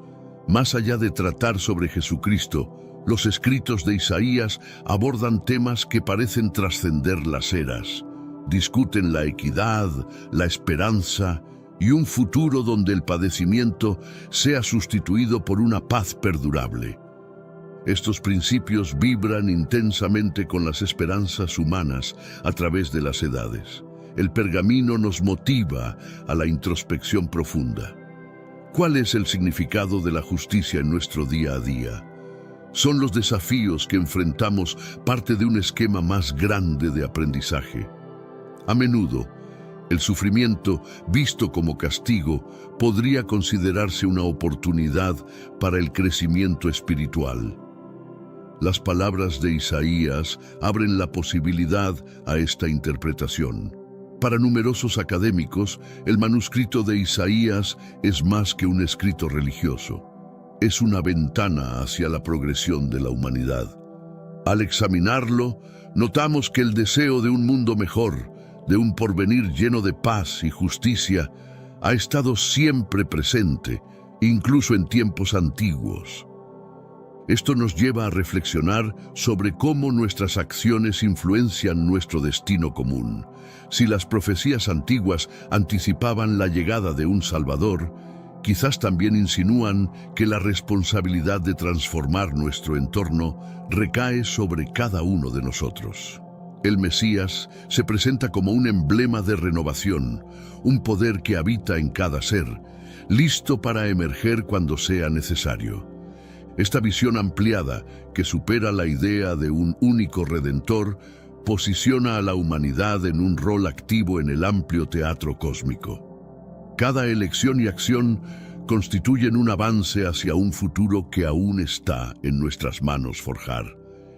S1: Más allá de tratar sobre Jesucristo, Los escritos de Isaías abordan temas que parecen trascender las eras. Discuten la equidad, la esperanza y un futuro donde el padecimiento sea sustituido por una paz perdurable. Estos principios vibran intensamente con las esperanzas humanas a través de las edades. El pergamino nos motiva a la introspección profunda. ¿Cuál es el significado de la justicia en nuestro día a día? ¿Son los desafíos que enfrentamos parte de un esquema más grande de aprendizaje? A menudo, el sufrimiento, visto como castigo, podría considerarse una oportunidad para el crecimiento espiritual. Las palabras de Isaías abren la posibilidad a esta interpretación. Para numerosos académicos, el manuscrito de Isaías es más que un escrito religioso. Es una ventana hacia la progresión de la humanidad. Al examinarlo, notamos que el deseo de un mundo mejor, de un porvenir lleno de paz y justicia, ha estado siempre presente, incluso en tiempos antiguos. Esto nos lleva a reflexionar sobre cómo nuestras acciones influencian nuestro destino común. Si las profecías antiguas anticipaban la llegada de un Salvador, quizás también insinúan que la responsabilidad de transformar nuestro entorno recae sobre cada uno de nosotros. El Mesías se presenta como un emblema de renovación, un poder que habita en cada ser, listo para emerger cuando sea necesario. Esta visión ampliada, que supera la idea de un único redentor, posiciona a la humanidad en un rol activo en el amplio teatro cósmico. Cada elección y acción constituyen un avance hacia un futuro que aún está en nuestras manos forjar.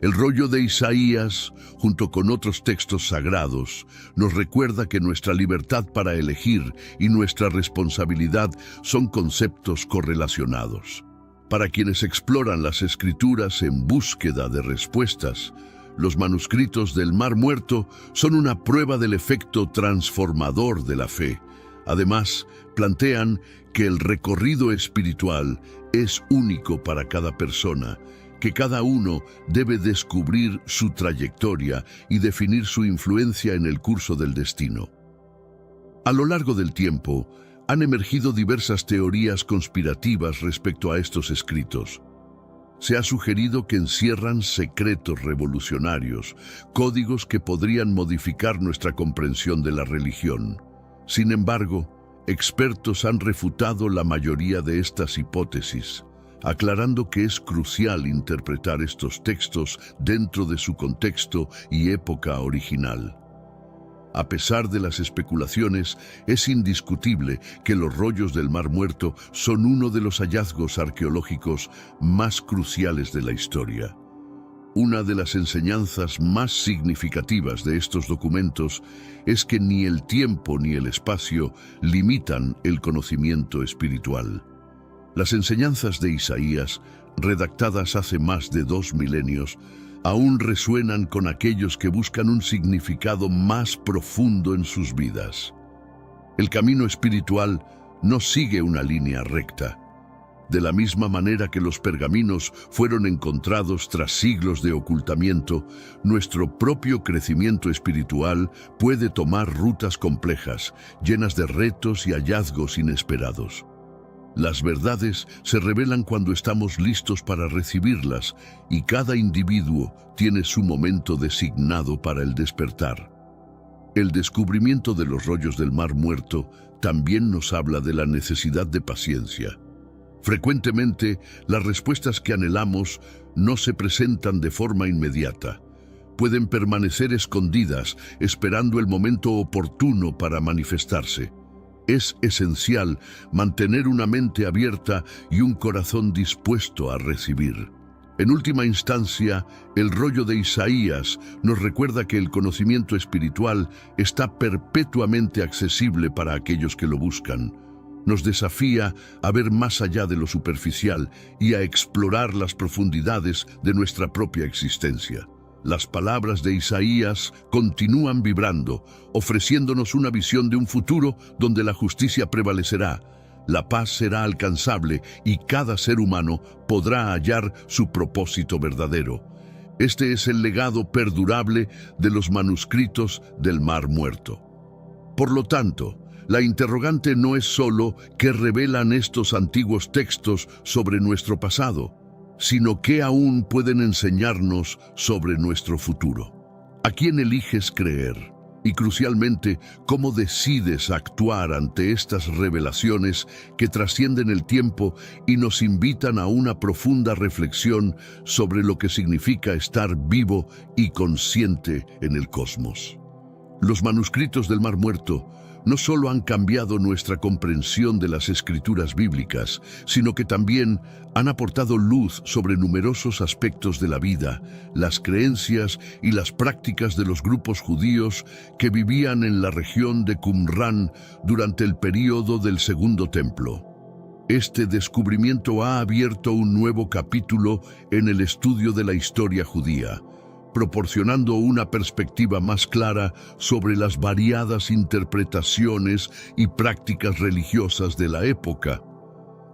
S1: El rollo de Isaías, junto con otros textos sagrados, nos recuerda que nuestra libertad para elegir y nuestra responsabilidad son conceptos correlacionados. Para quienes exploran las Escrituras en búsqueda de respuestas, los manuscritos del Mar Muerto son una prueba del efecto transformador de la fe. Además, plantean que el recorrido espiritual es único para cada persona, que cada uno debe descubrir su trayectoria y definir su influencia en el curso del destino. A lo largo del tiempo, han emergido diversas teorías conspirativas respecto a estos escritos. Se ha sugerido que encierran secretos revolucionarios, códigos que podrían modificar nuestra comprensión de la religión. Sin embargo, expertos han refutado la mayoría de estas hipótesis, aclarando que es crucial interpretar estos textos dentro de su contexto y época original. A pesar de las especulaciones, es indiscutible que los rollos del Mar Muerto son uno de los hallazgos arqueológicos más cruciales de la historia. Una de las enseñanzas más significativas de estos documentos es que ni el tiempo ni el espacio limitan el conocimiento espiritual. Las enseñanzas de Isaías, redactadas hace más de 2 milenios, aún resuenan con aquellos que buscan un significado más profundo en sus vidas. El camino espiritual no sigue una línea recta. De la misma manera que los pergaminos fueron encontrados tras siglos de ocultamiento, nuestro propio crecimiento espiritual puede tomar rutas complejas, llenas de retos y hallazgos inesperados. Las verdades se revelan cuando estamos listos para recibirlas, y cada individuo tiene su momento designado para el despertar. El descubrimiento de los rollos del Mar Muerto también nos habla de la necesidad de paciencia. Frecuentemente, las respuestas que anhelamos no se presentan de forma inmediata. Pueden permanecer escondidas, esperando el momento oportuno para manifestarse. Es esencial mantener una mente abierta y un corazón dispuesto a recibir. En última instancia, el rollo de Isaías nos recuerda que el conocimiento espiritual está perpetuamente accesible para aquellos que lo buscan. Nos desafía a ver más allá de lo superficial y a explorar las profundidades de nuestra propia existencia. Las palabras de Isaías continúan vibrando, ofreciéndonos una visión de un futuro donde la justicia prevalecerá, la paz será alcanzable y cada ser humano podrá hallar su propósito verdadero. Este es el legado perdurable de los manuscritos del Mar Muerto. Por lo tanto, la interrogante no es solo qué revelan estos antiguos textos sobre nuestro pasado, sino qué aún pueden enseñarnos sobre nuestro futuro. ¿A quién eliges creer? Y crucialmente, ¿cómo decides actuar ante estas revelaciones que trascienden el tiempo y nos invitan a una profunda reflexión sobre lo que significa estar vivo y consciente en el cosmos? Los manuscritos del Mar Muerto no solo han cambiado nuestra comprensión de las escrituras bíblicas, sino que también han aportado luz sobre numerosos aspectos de la vida, las creencias y las prácticas de los grupos judíos que vivían en la región de Qumrán durante el período del Segundo Templo. Este descubrimiento ha abierto un nuevo capítulo en el estudio de la historia judía, proporcionando una perspectiva más clara sobre las variadas interpretaciones y prácticas religiosas de la época.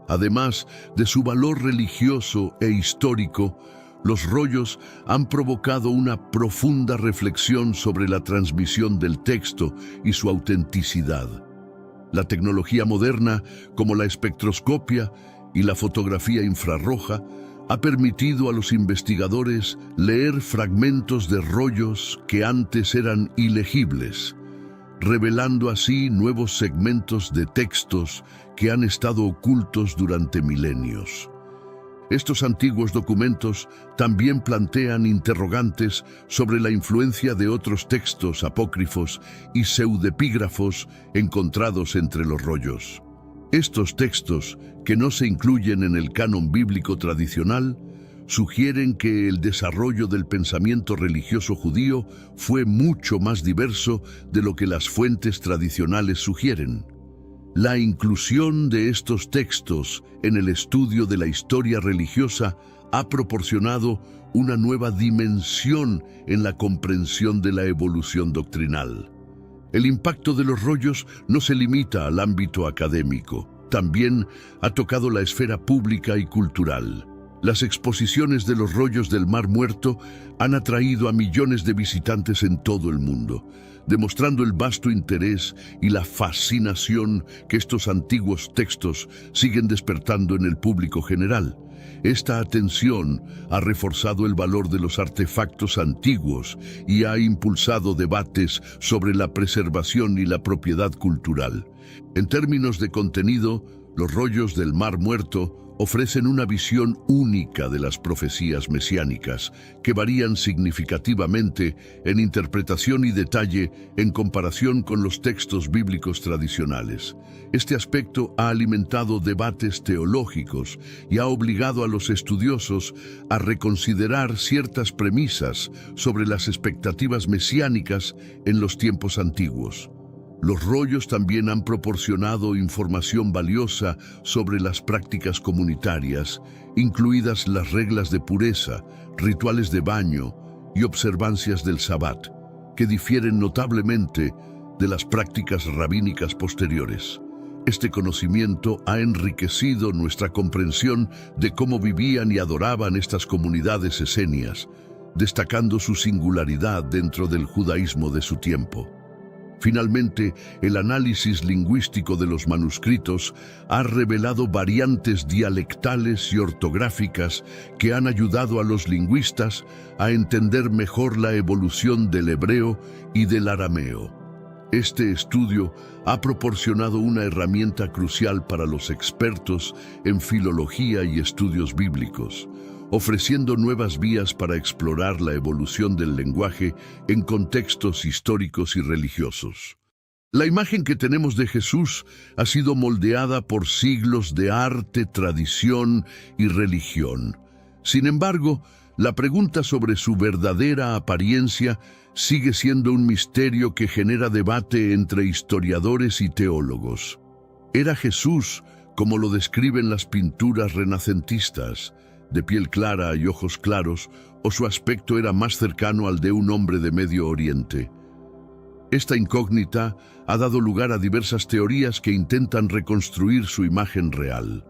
S1: Además de su valor religioso e histórico, los rollos han provocado una profunda reflexión sobre la transmisión del texto y su autenticidad. La tecnología moderna, como la espectroscopia y la fotografía infrarroja, ha permitido a los investigadores leer fragmentos de rollos que antes eran ilegibles, revelando así nuevos segmentos de textos que han estado ocultos durante milenios. Estos antiguos documentos también plantean interrogantes sobre la influencia de otros textos apócrifos y pseudepígrafos encontrados entre los rollos. Estos textos, que no se incluyen en el canon bíblico tradicional, sugieren que el desarrollo del pensamiento religioso judío fue mucho más diverso de lo que las fuentes tradicionales sugieren. La inclusión de estos textos en el estudio de la historia religiosa ha proporcionado una nueva dimensión en la comprensión de la evolución doctrinal. El impacto de los rollos no se limita al ámbito académico, también ha tocado la esfera pública y cultural. Las exposiciones de los rollos del Mar Muerto han atraído a millones de visitantes en todo el mundo, demostrando el vasto interés y la fascinación que estos antiguos textos siguen despertando en el público general. Esta atención ha reforzado el valor de los artefactos antiguos y ha impulsado debates sobre la preservación y la propiedad cultural. En términos de contenido, los rollos del Mar Muerto ofrecen una visión única de las profecías mesiánicas, que varían significativamente en interpretación y detalle en comparación con los textos bíblicos tradicionales. Este aspecto ha alimentado debates teológicos y ha obligado a los estudiosos a reconsiderar ciertas premisas sobre las expectativas mesiánicas en los tiempos antiguos. Los rollos también han proporcionado información valiosa sobre las prácticas comunitarias, incluidas las reglas de pureza, rituales de baño y observancias del Sabbat, que difieren notablemente de las prácticas rabínicas posteriores. Este conocimiento ha enriquecido nuestra comprensión de cómo vivían y adoraban estas comunidades esenias, destacando su singularidad dentro del judaísmo de su tiempo. Finalmente, el análisis lingüístico de los manuscritos ha revelado variantes dialectales y ortográficas que han ayudado a los lingüistas a entender mejor la evolución del hebreo y del arameo. Este estudio ha proporcionado una herramienta crucial para los expertos en filología y estudios bíblicos, ofreciendo nuevas vías para explorar la evolución del lenguaje en contextos históricos y religiosos. La imagen que tenemos de Jesús ha sido moldeada por siglos de arte, tradición y religión. Sin embargo, la pregunta sobre su verdadera apariencia sigue siendo un misterio que genera debate entre historiadores y teólogos. ¿Era Jesús, como lo describen las pinturas renacentistas, de piel clara y ojos claros, o su aspecto era más cercano al de un hombre de Medio Oriente? Esta incógnita ha dado lugar a diversas teorías que intentan reconstruir su imagen real.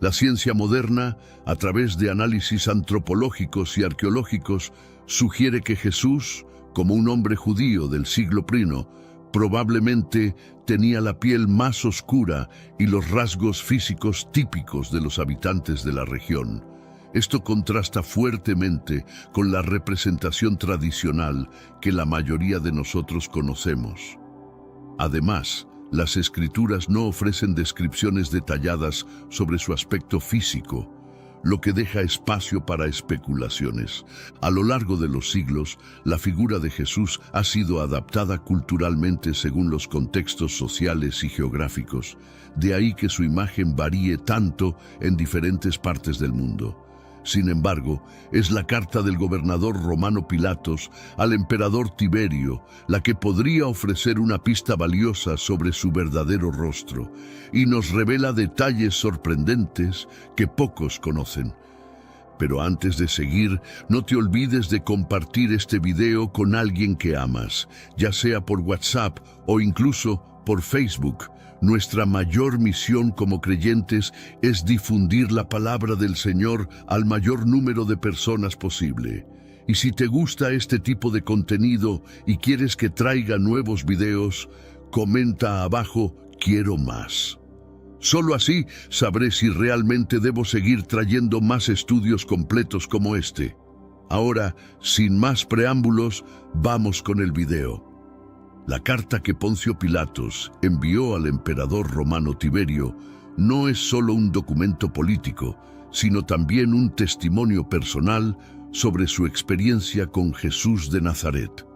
S1: La ciencia moderna, a través de análisis antropológicos y arqueológicos, sugiere que Jesús, como un hombre judío del siglo I, probablemente tenía la piel más oscura y los rasgos físicos típicos de los habitantes de la región. Esto contrasta fuertemente con la representación tradicional que la mayoría de nosotros conocemos. Además, las escrituras no ofrecen descripciones detalladas sobre su aspecto físico, lo que deja espacio para especulaciones. A lo largo de los siglos, la figura de Jesús ha sido adaptada culturalmente según los contextos sociales y geográficos, de ahí que su imagen varíe tanto en diferentes partes del mundo. Sin embargo, es la carta del gobernador romano Pilatos al emperador Tiberio la que podría ofrecer una pista valiosa sobre su verdadero rostro y nos revela detalles sorprendentes que pocos conocen. Pero antes de seguir, no te olvides de compartir este video con alguien que amas, ya sea por WhatsApp o incluso por Facebook. Nuestra mayor misión como creyentes es difundir la palabra del Señor al mayor número de personas posible. Y si te gusta este tipo de contenido y quieres que traiga nuevos videos, comenta abajo "Quiero más". Solo así sabré si realmente debo seguir trayendo más estudios completos como este. Ahora, sin más preámbulos, vamos con el video. La carta que Poncio Pilatos envió al emperador romano Tiberio no es solo un documento político, sino también un testimonio personal sobre su experiencia con Jesús de Nazaret.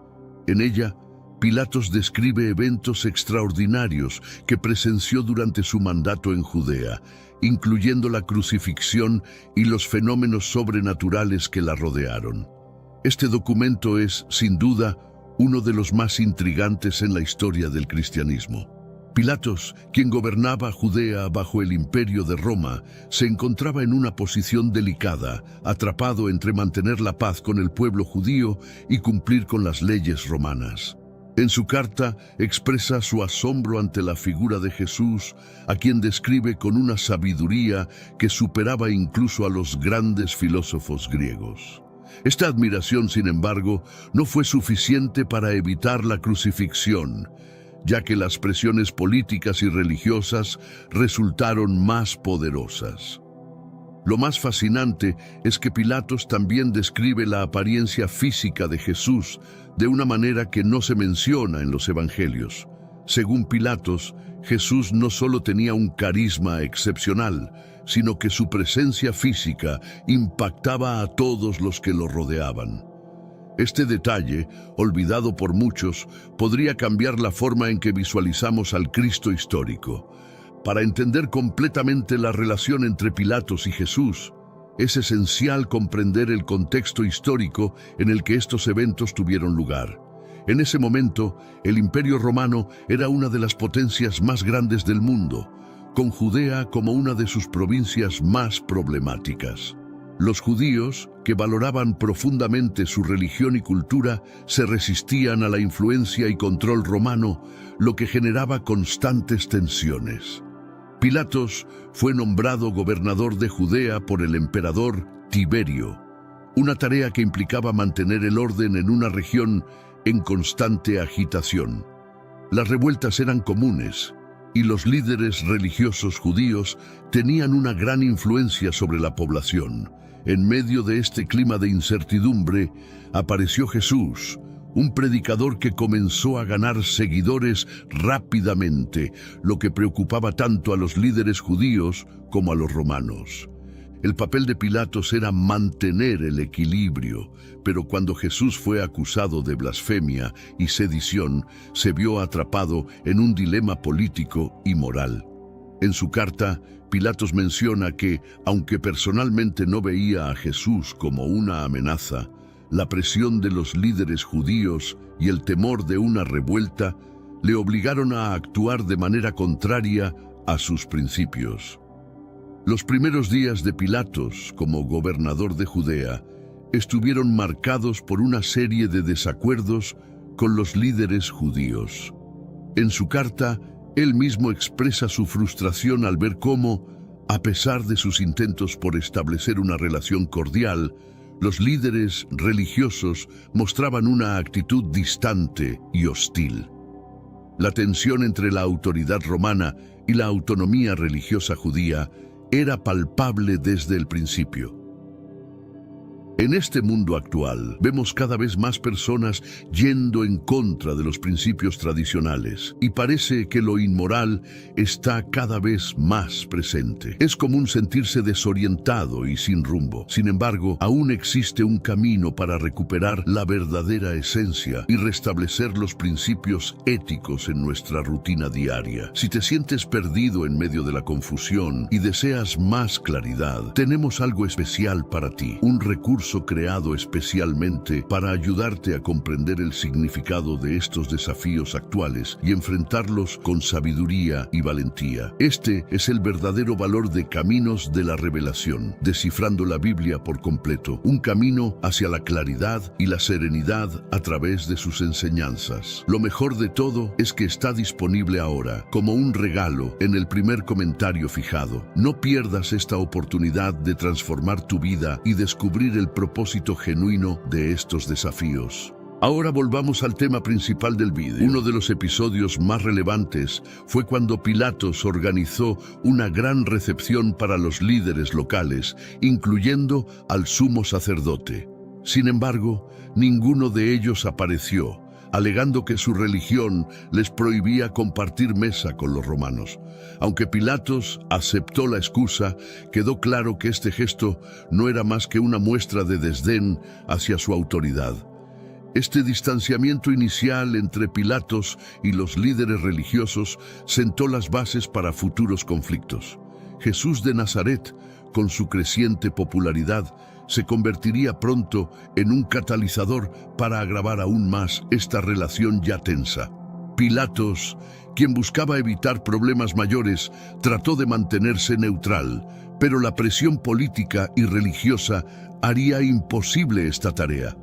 S1: En ella, Pilatos describe eventos extraordinarios que presenció durante su mandato en Judea, incluyendo la crucifixión y los fenómenos sobrenaturales que la rodearon. Este documento es, sin duda, uno de los más intrigantes en la historia del cristianismo. Pilatos, quien gobernaba Judea bajo el imperio de Roma, se encontraba en una posición delicada, atrapado entre mantener la paz con el pueblo judío y cumplir con las leyes romanas. En su carta expresa su asombro ante la figura de Jesús, a quien describe con una sabiduría que superaba incluso a los grandes filósofos griegos. Esta admiración, sin embargo, no fue suficiente para evitar la crucifixión, ya que las presiones políticas y religiosas resultaron más poderosas. Lo más fascinante es que Pilatos también describe la apariencia física de Jesús de una manera que no se menciona en los evangelios. Según Pilatos, Jesús no solo tenía un carisma excepcional, sino que su presencia física impactaba a todos los que lo rodeaban. Este detalle, olvidado por muchos, podría cambiar la forma en que visualizamos al Cristo histórico. Para entender completamente la relación entre Pilatos y Jesús, es esencial comprender el contexto histórico en el que estos eventos tuvieron lugar. En ese momento, el Imperio Romano era una de las potencias más grandes del mundo, con Judea como una de sus provincias más problemáticas. Los judíos, que valoraban profundamente su religión y cultura, se resistían a la influencia y control romano, lo que generaba constantes tensiones. Pilatos fue nombrado gobernador de Judea por el emperador Tiberio, una tarea que implicaba mantener el orden en una región en constante agitación. Las revueltas eran comunes, y los líderes religiosos judíos tenían una gran influencia sobre la población. En medio de este clima de incertidumbre, apareció Jesús, un predicador que comenzó a ganar seguidores rápidamente, lo que preocupaba tanto a los líderes judíos como a los romanos. El papel de Pilatos era mantener el equilibrio, pero cuando Jesús fue acusado de blasfemia y sedición, se vio atrapado en un dilema político y moral. En su carta, Pilatos menciona que, aunque personalmente no veía a Jesús como una amenaza, la presión de los líderes judíos y el temor de una revuelta le obligaron a actuar de manera contraria a sus principios. Los primeros días de Pilatos como gobernador de Judea estuvieron marcados por una serie de desacuerdos con los líderes judíos. En su carta, él mismo expresa su frustración al ver cómo, a pesar de sus intentos por establecer una relación cordial, los líderes religiosos mostraban una actitud distante y hostil. La tensión entre la autoridad romana y la autonomía religiosa judía era palpable desde el principio. En este mundo actual, vemos cada vez más personas yendo en contra de los principios tradicionales y parece que lo inmoral está cada vez más presente. Es común sentirse desorientado y sin rumbo. Sin embargo, aún existe un camino para recuperar la verdadera esencia y restablecer los principios éticos en nuestra rutina diaria. Si te sientes perdido en medio de la confusión y deseas más claridad, tenemos algo especial para ti, un recurso creado especialmente para ayudarte a comprender el significado de estos desafíos actuales y enfrentarlos con sabiduría y valentía. Este es el verdadero valor de Caminos de la Revelación, descifrando la Biblia por completo, un camino hacia la claridad y la serenidad a través de sus enseñanzas. Lo mejor de todo es que está disponible ahora, como un regalo, en el primer comentario fijado. No pierdas esta oportunidad de transformar tu vida y descubrir el propósito genuino de estos desafíos. Ahora volvamos al tema principal del vídeo. Uno de los episodios más relevantes fue cuando Pilatos organizó una gran recepción para los líderes locales, incluyendo al sumo sacerdote. Sin embargo, ninguno de ellos apareció, alegando que su religión les prohibía compartir mesa con los romanos. Aunque Pilatos aceptó la excusa, quedó claro que este gesto no era más que una muestra de desdén hacia su autoridad. Este distanciamiento inicial entre Pilatos y los líderes religiosos sentó las bases para futuros conflictos. Jesús de Nazaret, con su creciente popularidad, se convertiría pronto en un catalizador para agravar aún más esta relación ya tensa. Pilatos, quien buscaba evitar problemas mayores, trató de mantenerse neutral, pero la presión política y religiosa haría imposible esta tarea.